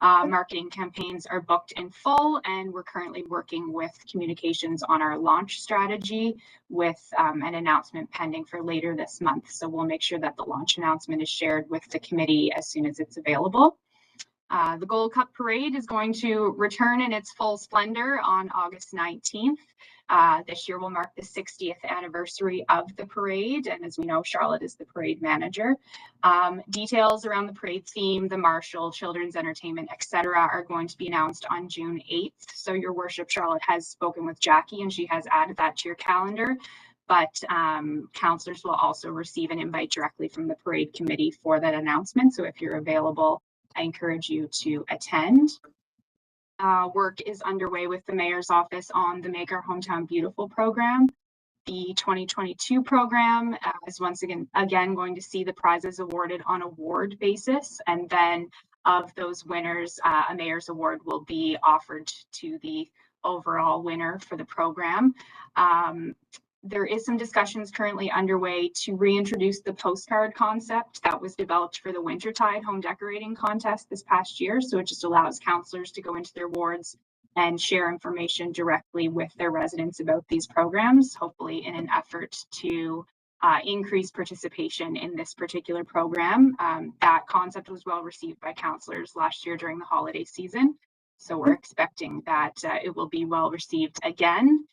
Marketing campaigns are booked in full, and we're currently working with communications on our launch strategy with an announcement pending for later this month. So we'll make sure that the launch announcement is shared with the committee as soon as it's available. The Gold Cup Parade is going to return in its full splendor on August 19th. This year will mark the 60th anniversary of the parade, and as we know, Charlotte is the parade manager. Details around the parade theme, the marshal, children's entertainment, etc., are going to be announced on June 8th. So your worship, Charlotte has spoken with Jackie, and she has added that to your calendar. But councillors will also receive an invite directly from the parade committee for that announcement. So if you're available, I encourage you to attend. Work is underway with the mayor's office on the Make Our Hometown Beautiful program. The 2022 program is once again going to see the prizes awarded on award basis. And then of those winners, a mayor's award will be offered to the overall winner for the program. There is some discussions currently underway to reintroduce the postcard concept that was developed for the Wintertide Home Decorating Contest this past year. So it just allows councillors to go into their wards and share information directly with their residents about these programs, hopefully in an effort to increase participation in this particular program. That concept was well received by councillors last year during the holiday season. So we're expecting that it will be well received again.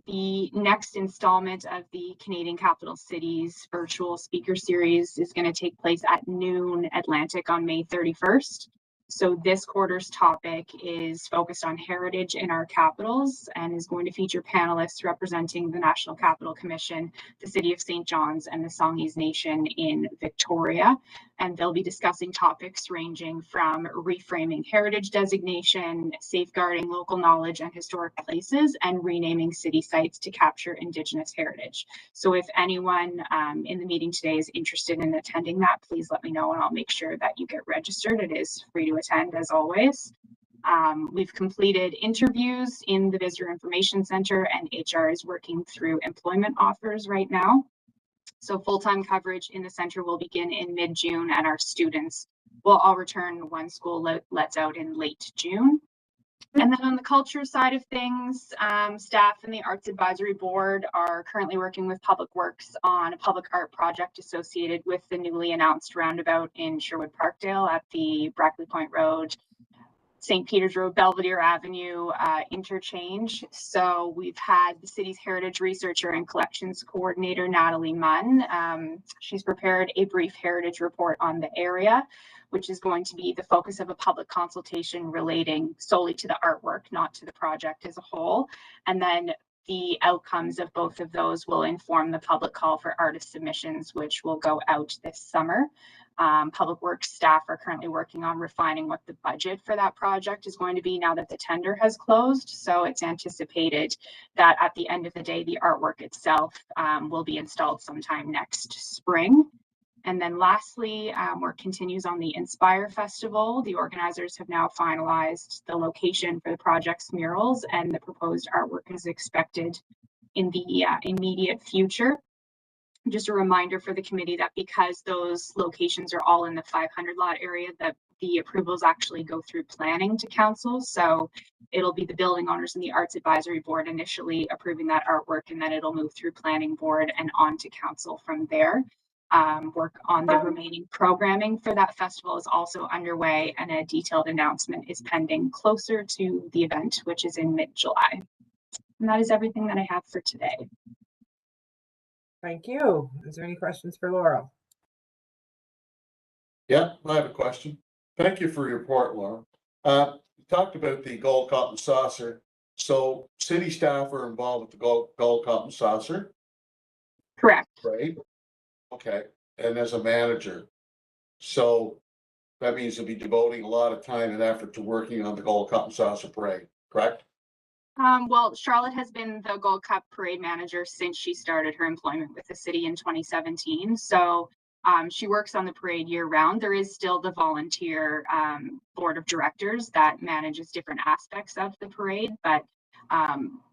The next installment of the Canadian Capital Cities virtual speaker series is going to take place at noon Atlantic on May 31st. So this quarter's topic is focused on heritage in our capitals and is going to feature panelists representing the National Capital Commission, the City of St. John's, and the Songhees Nation in Victoria. And they'll be discussing topics ranging from reframing heritage designation, safeguarding local knowledge and historic places, and renaming city sites to capture Indigenous heritage. So if anyone in the meeting today is interested in attending that, please let me know and I'll make sure that you get registered. It is free to attend as always. We've completed interviews in the Visitor Information Center, and HR is working through employment offers right now. So full-time coverage in the center will begin in mid-June, and our students will all return when school lets out in late June. And then on the culture side of things, staff and the Arts Advisory Board are currently working with Public Works on a public art project associated with the newly announced roundabout in Sherwood Parkdale at the Brackley Point Road, St. Peter's Road, Belvedere Avenue interchange. So we've had the city's heritage researcher and collections coordinator, Natalie Munn. She's prepared a brief heritage report on the area, which is going to be the focus of a public consultation relating solely to the artwork, not to the project as a whole. And then the outcomes of both of those will inform the public call for artist submissions, which will go out this summer. Public Works staff are currently working on refining what the budget for that project is going to be now that the tender has closed. So it's anticipated that at the end of the day, the artwork itself will be installed sometime next spring. And then lastly, work continues on the Inspire Festival. The organizers have now finalized the location for the project's murals, and the proposed artwork is expected in the immediate future. Just a reminder for the committee that because those locations are all in the 500 lot area, that the approvals actually go through planning to council. So it'll be the building owners and the Arts Advisory Board initially approving that artwork, and then it'll move through planning board and on to council from there. Work on the remaining programming for that festival is also underway, and a detailed announcement is pending closer to the event, which is in mid-July. And that is everything that I have for today. Thank you. Is there any questions for Laurel? Yeah, I have a question. Thank you for your report, Laura. You talked about the Gold Cup and Saucer. So city staff are involved with the Gold Cup and Saucer, Correct. right? Okay, and as a manager, so that means you'll be devoting a lot of time and effort to working on the Gold Cup and Saucer Parade, correct? Well, Charlotte has been the Gold Cup parade manager since she started her employment with the city in 2017. So she works on the parade year round. There is still the volunteer board of directors that manages different aspects of the parade, but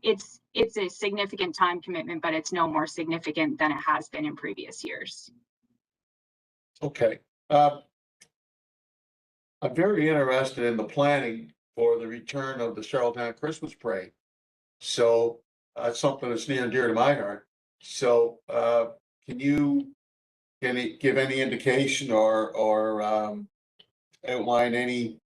it's a significant time commitment, but it's no more significant than it has been in previous years. Okay. I'm very interested in the planning for the return of the Charlottetown Christmas Parade. So it's something that's near and dear to my heart. So can you give any indication or outline any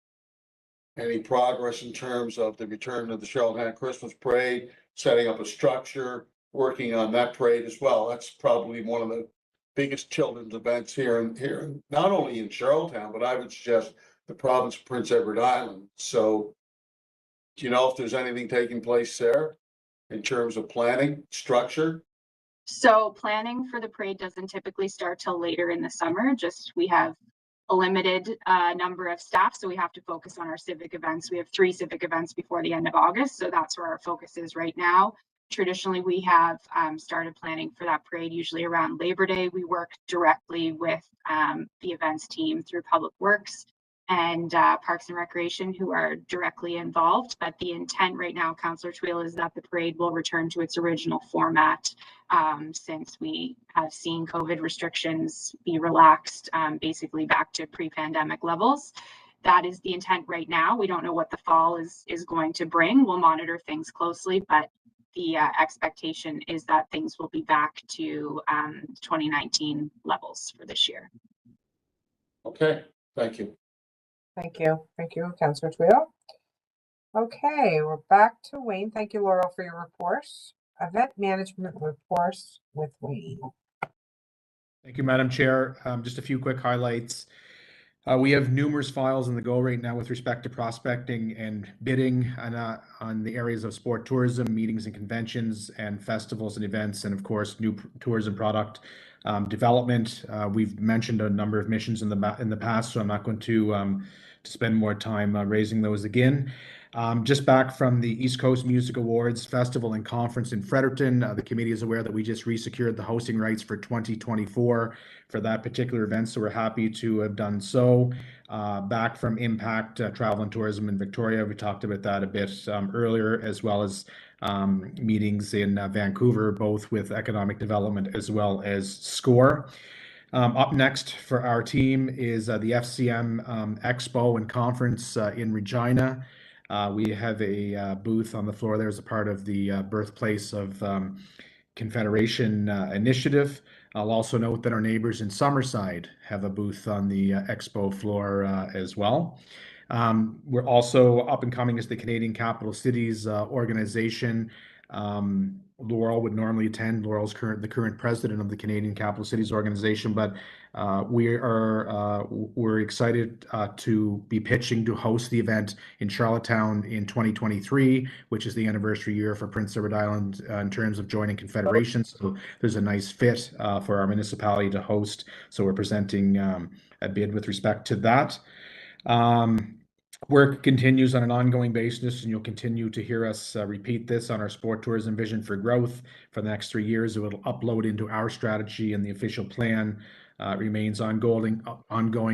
progress in terms of the return of the Charlottetown Christmas Parade, setting up a structure, working on that parade as well? That's probably one of the biggest children's events here, not only in Charlottetown, but I would suggest the province of Prince Edward Island. So do you know if there's anything taking place there in terms of planning, structure? So planning for the parade doesn't typically start till later in the summer. Just we have a limited number of staff, so we have to focus on our civic events. We have 3 civic events before the end of August, so that's where our focus is right now. Traditionally, we have started planning for that parade usually around Labor Day. We work directly with the events team through Public Works and Parks and Recreation, who are directly involved. But the intent right now, Councillor Tweel, is that the parade will return to its original format since we have seen COVID restrictions be relaxed basically back to pre-pandemic levels. That is the intent right now. We don't know what the fall is going to bring. We'll monitor things closely, but the expectation is that things will be back to 2019 levels for this year. Okay, thank you. Thank you. Thank you, Councillor Tweel. Okay, we're back to Wayne. Thank you, Laurel, for your report. Event management reports with Wayne. Thank you, Madam Chair. Just a few quick highlights. We have numerous files on the go right now with respect to prospecting and bidding on the areas of sport tourism, meetings and conventions, and festivals and events, and of course, new tourism product development. We've mentioned a number of missions in the past, so I'm not going to spend more time raising those again. Just back from the East Coast Music Awards Festival and Conference in Fredericton, the committee is aware that we just resecured the hosting rights for 2024 for that particular event, so we're happy to have done so. Back from Impact Travel and Tourism in Victoria, we talked about that a bit earlier, as well as meetings in Vancouver, both with economic development as well as SCORE. Up next for our team is the FCM Expo and Conference in Regina. We have a booth on the floor there as a part of the Birthplace of Confederation initiative. I'll also note that our neighbors in Summerside have a booth on the expo floor as well. We're also up and coming as the Canadian Capital Cities organization. Laurel would normally attend. Laurel's the current president of the Canadian Capital Cities organization, but we're excited to be pitching to host the event in Charlottetown in 2023, which is the anniversary year for Prince Edward Island in terms of joining Confederation. So there's a nice fit for our municipality to host. So we're presenting a bid with respect to that. Work continues on an ongoing basis, and you'll continue to hear us repeat this on our sport tourism vision for growth for the next 3 years. It will upload into our strategy, and the official plan remains ongoing.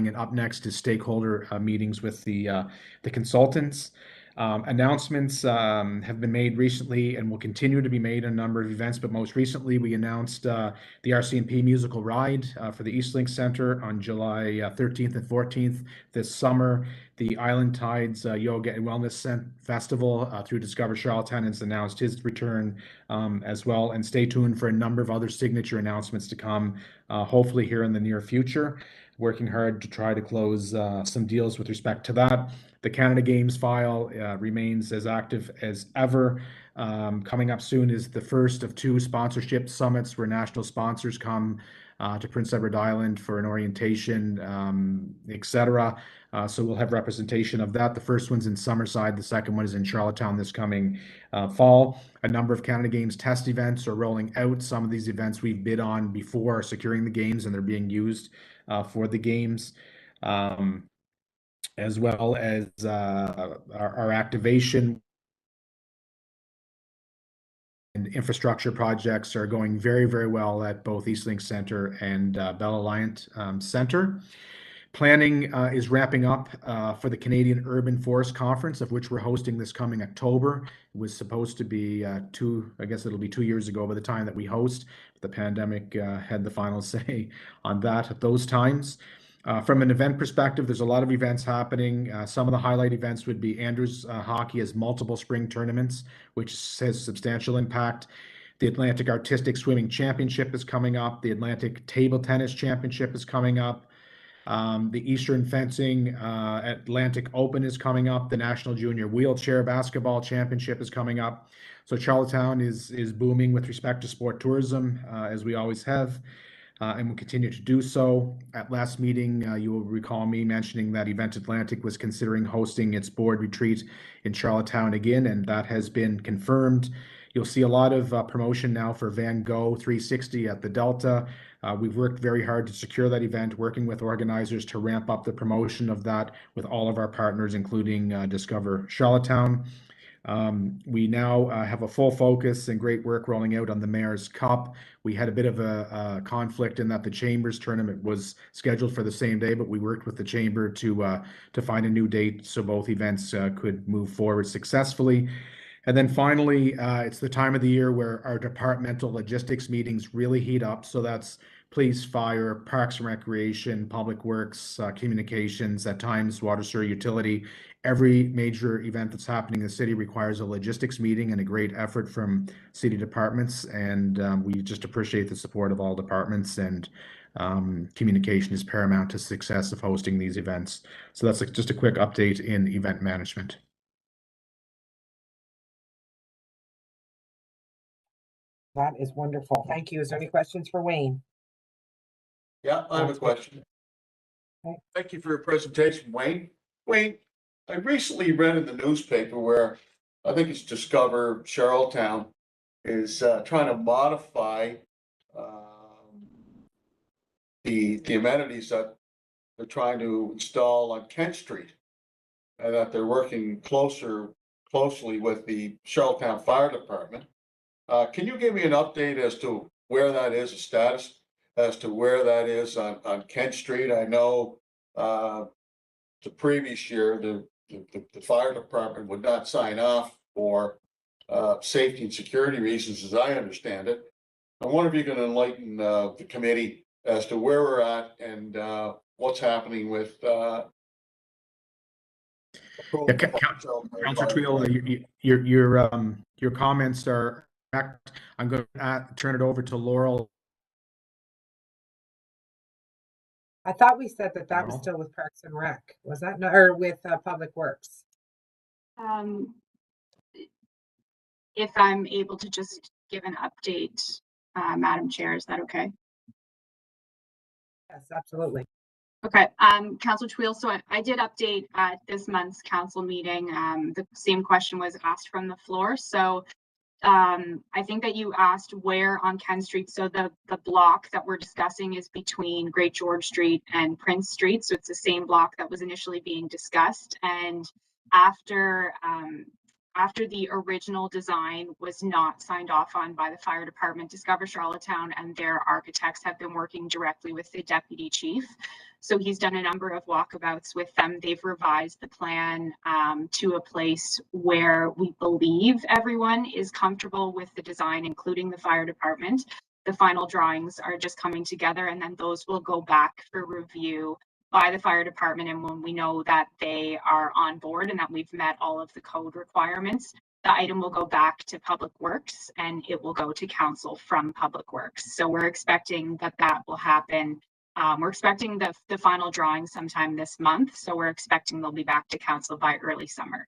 And up next is stakeholder meetings with the consultants. Announcements have been made recently and will continue to be made on a number of events, but most recently we announced the RCMP musical ride for the Eastlink Center on July 13th and 14th this summer. The Island Tides Yoga and Wellness Festival through Discover Charlottetown has announced his return as well. And stay tuned for a number of other signature announcements to come, hopefully here in the near future. Working hard to try to close some deals with respect to that. The Canada Games file remains as active as ever. Coming up soon is the first of 2 sponsorship summits where national sponsors come to Prince Edward Island for an orientation, etc. So we'll have representation of that. The first one's in Summerside. The second one is in Charlottetown this coming fall. A number of Canada Games test events are rolling out. Some of these events we've bid on before securing the games, and they're being used for the games. As well as our activation and infrastructure projects are going very, very well at both Eastlink Center and Bell Alliant Center. Planning is wrapping up for the Canadian Urban Forest Conference, of which we're hosting this coming October. It was supposed to be I guess it'll be 2 years ago by the time that we host. The pandemic had the final say on that at those times. From an event perspective, there's a lot of events happening. Some of the highlight events would be Andrews Hockey has multiple spring tournaments, which has substantial impact. The Atlantic Artistic Swimming Championship is coming up. The Atlantic Table Tennis Championship is coming up. The Eastern Fencing Atlantic Open is coming up. The National Junior Wheelchair Basketball Championship is coming up. So Charlottetown is booming with respect to sport tourism, as we always have. And will continue to do so. At last meeting, you will recall me mentioning that Event Atlantic was considering hosting its board retreat in Charlottetown again, and that has been confirmed. You'll see a lot of promotion now for Van Gogh 360 at the Delta. We've worked very hard to secure that event, working with organizers to ramp up the promotion of that with all of our partners, including Discover Charlottetown. We now have a full focus and great work rolling out on the Mayor's Cup. We had a bit of a conflict in that the Chambers tournament was scheduled for the same day, but we worked with the Chamber to find a new date so both events could move forward successfully. And then finally, it's the time of the year where our departmental logistics meetings really heat up. So that's police, fire, parks and recreation, public works, communications, at times water, sewer, utility. Every major event that's happening in the city requires a logistics meeting and a great effort from city departments. And we just appreciate the support of all departments, and communication is paramount to success of hosting these events. So that's just a quick update in event management. That is wonderful. Thank you. Is there any questions for Wayne? Yeah, I have a question. Thank you for your presentation, Wayne. Wayne, I recently read in the newspaper where I think it's Discover Charlottetown is trying to modify the amenities that they're trying to install on Kent Street. And that they're working closely with the Charlottetown Fire Department. Can you give me an update as to where that is, a status as to where that is on Kent Street? I know the previous year, the fire department would not sign off for safety and security reasons, as I understand it. I wonder if you can enlighten the committee as to where we're at and what's happening with Councillor Twill, your comments are correct. I'm going to turn it over to Laurel. I thought we said that was Laurel? still with Parks and Rec, was that not, or with Public Works? If I'm able to just give an update, Madam Chair, is that okay? Yes, absolutely. Okay, Councillor Twill, so I did update at this month's council meeting. The same question was asked from the floor. So I think that you asked where on Kent Street. So the block that we're discussing is between Great George Street and Prince Street. So it's the same block that was initially being discussed. And after the original design was not signed off on by the fire department, Discover Charlottetown and their architects have been working directly with the deputy chief. So he's done a number of walkabouts with them. They've revised the plan to a place where we believe everyone is comfortable with the design, including the fire department. The final drawings are just coming together, and then those will go back for review by the fire department. And when we know that they are on board and that we've met all of the code requirements, the item will go back to Public Works and it will go to council from Public Works. So we're expecting that will happen. We're expecting the final drawing sometime this month. So we're expecting they'll be back to council by early summer.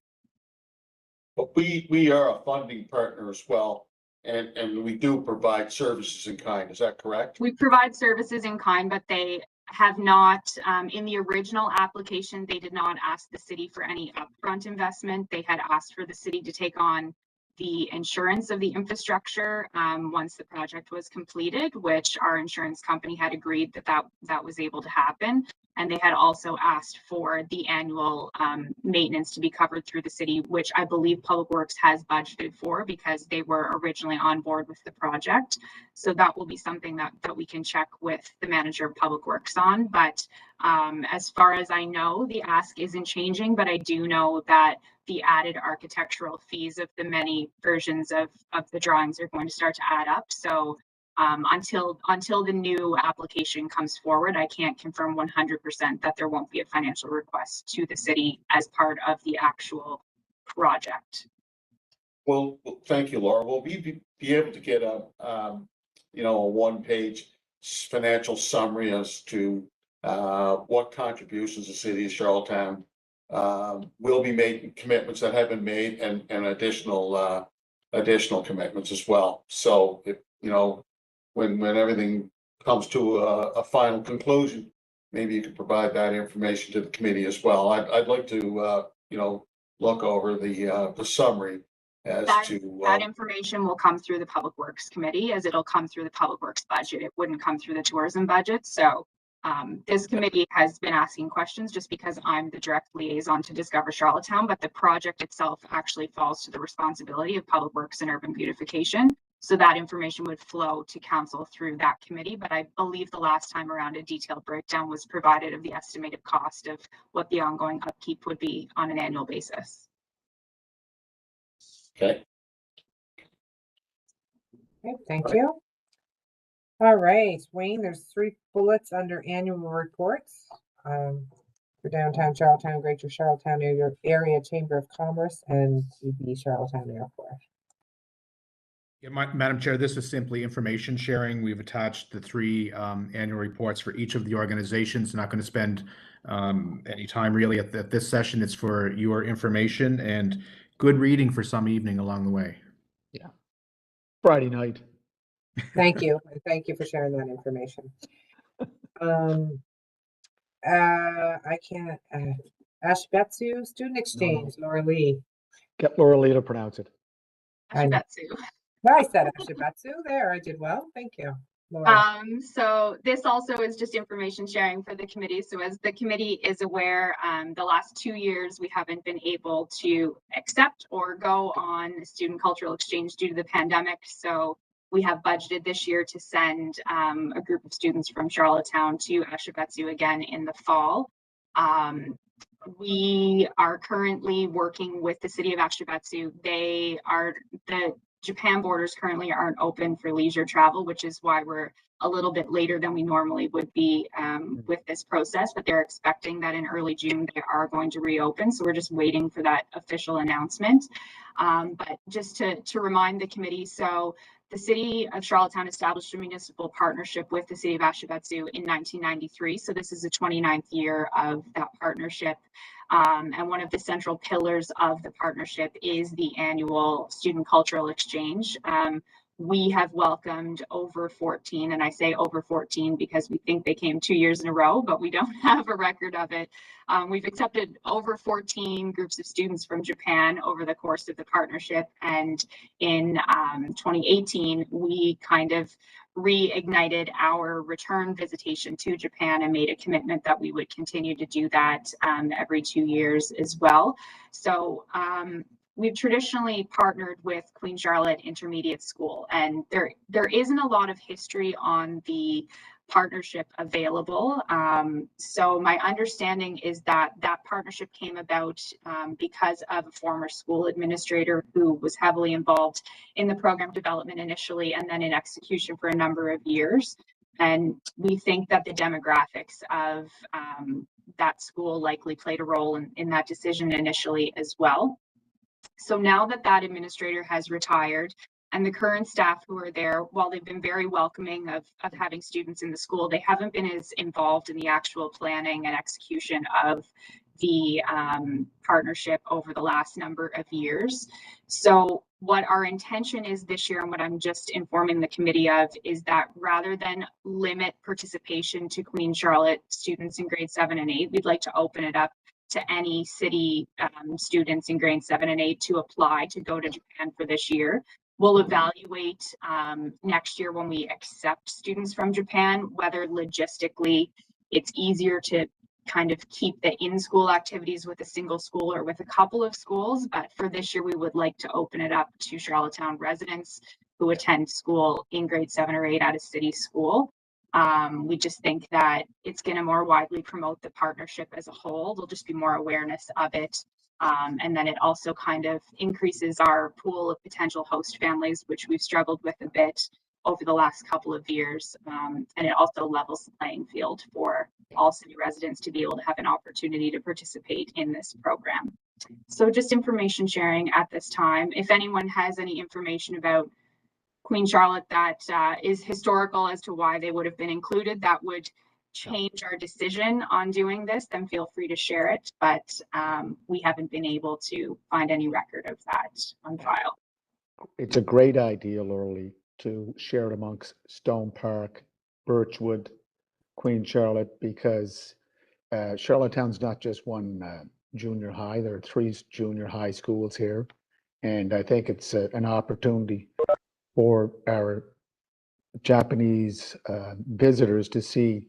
But we are a funding partner as well, and we do provide services in kind. Is that correct? We provide services in kind, but they have not, in the original application, they did not ask the city for any upfront investment. They had asked for the city to take on the insurance of the infrastructure once the project was completed, which our insurance company had agreed that was able to happen. And they had also asked for the annual maintenance to be covered through the city, which I believe Public Works has budgeted for because they were originally on board with the project. So that will be something that we can check with the manager of Public Works on. But as far as I know, the ask isn't changing, but I do know that the added architectural fees of the many versions of the drawings are going to start to add up. So until the new application comes forward, I can't confirm 100% that there won't be a financial request to the city as part of the actual project. Well, thank you, Laura. Will we be able to get a one-page financial summary as to what contributions the city of Charlottetown will be making, commitments that have been made, and additional commitments as well. So if when everything comes to a final conclusion, maybe you could provide that information to the committee as well. I'd like to look over the summary as that information will come through the Public Works Committee, as it'll come through the Public Works budget. It wouldn't come through the tourism budget. So this committee has been asking questions just because I'm the direct liaison to Discover Charlottetown, but the project itself actually falls to the responsibility of Public Works and Urban Beautification. So that information would flow to council through that committee. But I believe the last time around a detailed breakdown was provided of the estimated cost of what the ongoing upkeep would be on an annual basis. Okay. Okay, thank you. All right, Wayne, there's 3 bullets under annual reports for downtown Charlottetown, Greater Charlottetown Area Chamber of Commerce, and the Charlottetown Airport. Yeah, Madam Chair, this is simply information sharing. We've attached the 3 annual reports for each of the organizations. Not going to spend any time really at this session. It's for your information and good reading for some evening along the way. Yeah. Friday night. Thank you. And thank you for sharing that information. I can't, Ashbetsu Student Exchange, Laura Lee. Get Laura Lee to pronounce it. I know. Ashibetsu. I said Ashbetsu there. I did well. Thank you, Laura. So this also is just information sharing for the committee. So as the committee is aware, the last 2 years, we haven't been able to accept or go on a student cultural exchange due to the pandemic. So we have budgeted this year to send a group of students from Charlottetown to Ashibetsu again in the fall. We are currently working with the city of Ashibetsu. The Japan borders currently aren't open for leisure travel, which is why we're a little bit later than we normally would be with this process, but they're expecting that in early June, they are going to reopen. So we're just waiting for that official announcement. But just to remind the committee, so the city of Charlottetown established a municipal partnership with the city of Ashibetsu in 1993. So this is the 29th year of that partnership. And one of the central pillars of the partnership is the annual student cultural exchange. We have welcomed over 14, and I say over 14 because we think they came 2 years in a row, but we don't have a record of it. We've accepted over 14 groups of students from Japan over the course of the partnership. And in 2018, we kind of reignited our return visitation to Japan and made a commitment that we would continue to do that every 2 years as well. So we've traditionally partnered with Queen Charlotte Intermediate School, and there isn't a lot of history on the partnership available. So my understanding is that that partnership came about because of a former school administrator who was heavily involved in the program development initially and then in execution for a number of years. And we think that the demographics of that school likely played a role in that decision initially as well. So now that that administrator has retired and the current staff who are there, while they've been very welcoming of having students in the school, they haven't been as involved in the actual planning and execution of the partnership over the last number of years. So what our intention is this year, and what I'm just informing the committee of, is that rather than limit participation to Queen Charlotte students in grade 7 and 8, we'd like to open it up to any city students in grade 7 and 8 to apply to go to Japan for this year. We'll evaluate next year when we accept students from Japan, whether logistically it's easier to kind of keep the in-school activities with a single school or with a couple of schools. But for this year, we would like to open it up to Charlottetown residents who attend school in grade 7 or 8 at a city school. We just think that it's going to more widely promote the partnership as a whole. There'll just be more awareness of it. And then it also kind of increases our pool of potential host families, which we've struggled with a bit over the last couple of years. And it also levels the playing field for all city residents to be able to have an opportunity to participate in this program. So just information sharing at this time. If anyone has any information about Queen Charlotte that is historical as to why they would have been included, that would change our decision on doing this, then feel free to share it. But we haven't been able to find any record of that on file. It's a great idea, Laura Lee, to share it amongst Stone Park, Birchwood, Queen Charlotte, because Charlottetown's not just one junior high. There are 3 junior high schools here. And I think it's an opportunity for our Japanese visitors to see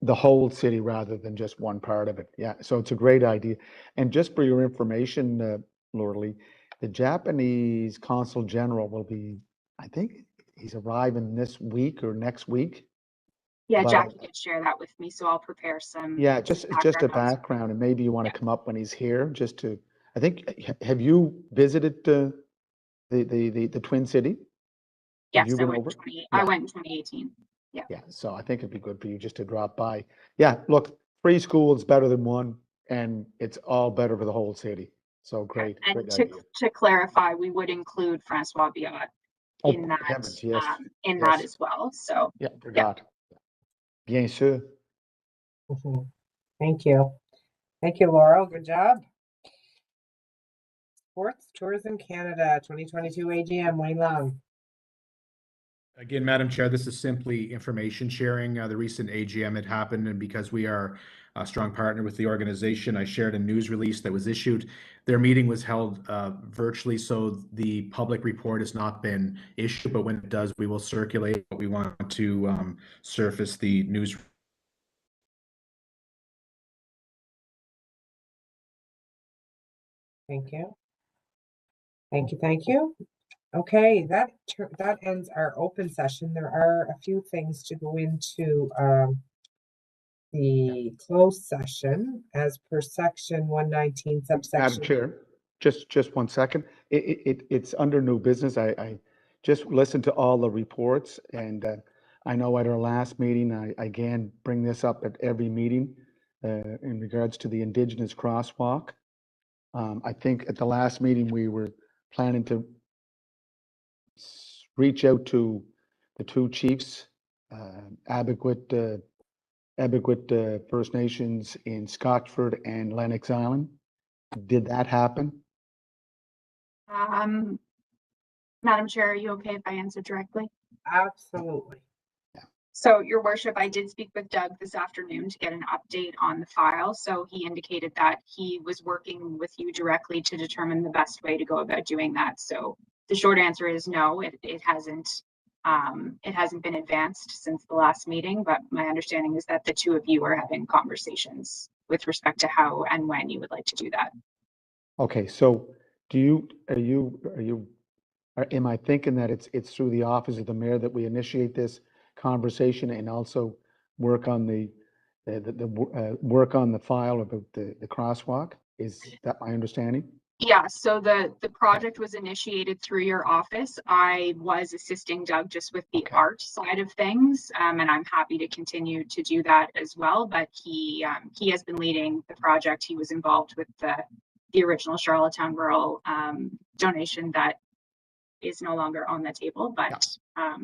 the whole city rather than just one part of it. Yeah, so it's a great idea. And just for your information, Laura Lee, the Japanese Consul General will be, I think he's arriving this week or next week. Yeah, But, Jackie did share that with me, so I'll prepare some. Yeah, just a background, and maybe you want to come up when he's here, just to. I think, have you visited the Twin City? Yes, you I been went, over? I went in 2018. Yeah, so I think it'd be good for you just to drop by. Yeah, look, 3 schools better than 1, and it's all better for the whole city. So great, And great idea. to clarify, we would include Francois Biot in that, heavens, yes, that as well. So yeah, forgot. Bien sûr. Thank you. Thank you, Laurel. Good job. Sports Tourism Canada 2022 AGM, Wayne Long. Again, Madam Chair, this is simply information sharing. The recent AGM had happened, and because we are a strong partner with the organization, I shared a news release that was issued. Their meeting was held virtually, so the public report has not been issued, but when it does, we will circulate. But we want to surface the news. Thank you. Thank you, thank you. Okay, that ends our open session. There are a few things to go into the closed session as per section 119 Madam subsection. Chair, just 1 second. It's under new business. I just listened to all the reports, and I know at our last meeting, I again bring this up at every meeting in regards to the Indigenous crosswalk. I think at the last meeting, we were planning to reach out to the two chiefs, Abequit First Nations in Scotchford and Lennox Island. Did that happen? Madam Chair, are you okay if I answer directly? Absolutely. So, Your Worship, I did speak with Doug this afternoon to get an update on the file. So he indicated that he was working with you directly to determine the best way to go about doing that. So the short answer is no, it hasn't been advanced since the last meeting, but my understanding is that the two of you are having conversations with respect to how and when you would like to do that. Okay, so am I thinking that it's through the office of the mayor that we initiate this conversation and also work on the work on the file about the crosswalk? Is that my understanding? Yeah, so the project was initiated through your office. I was assisting Doug just with the Okay. art side of things, and I'm happy to continue to do that as well. But he has been leading the project. He was involved with the original Charlottetown Rural donation that is no longer on the table. But I'll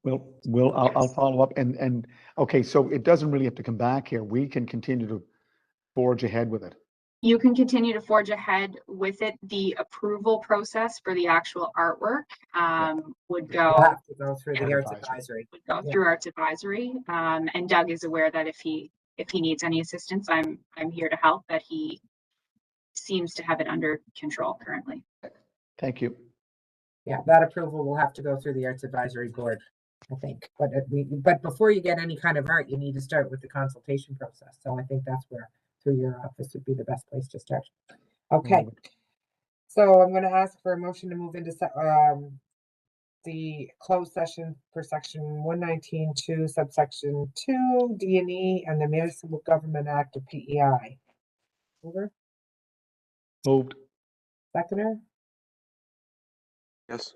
Yes. follow up and okay, so it doesn't really have to come back here. We can continue to forge ahead with it. you can continue to forge ahead with it. The approval process for the actual artwork would We'll go have to go through the Yeah. arts advisory. Yeah. through Arts Advisory. And Doug is aware that if he needs any assistance, I'm here to help, but he seems to have it under control currently. Thank you. Yeah, that approval will have to go through the Arts Advisory Board, I think. But before you get any kind of art, you need to start with the consultation process. So I think that's where through your office would be the best place to start. Okay. So I'm going to ask for a motion to move into the closed session for section 119(2) subsection 2 D&E and the Municipal Government Act of PEI. Over. Moved. Seconder. Yes.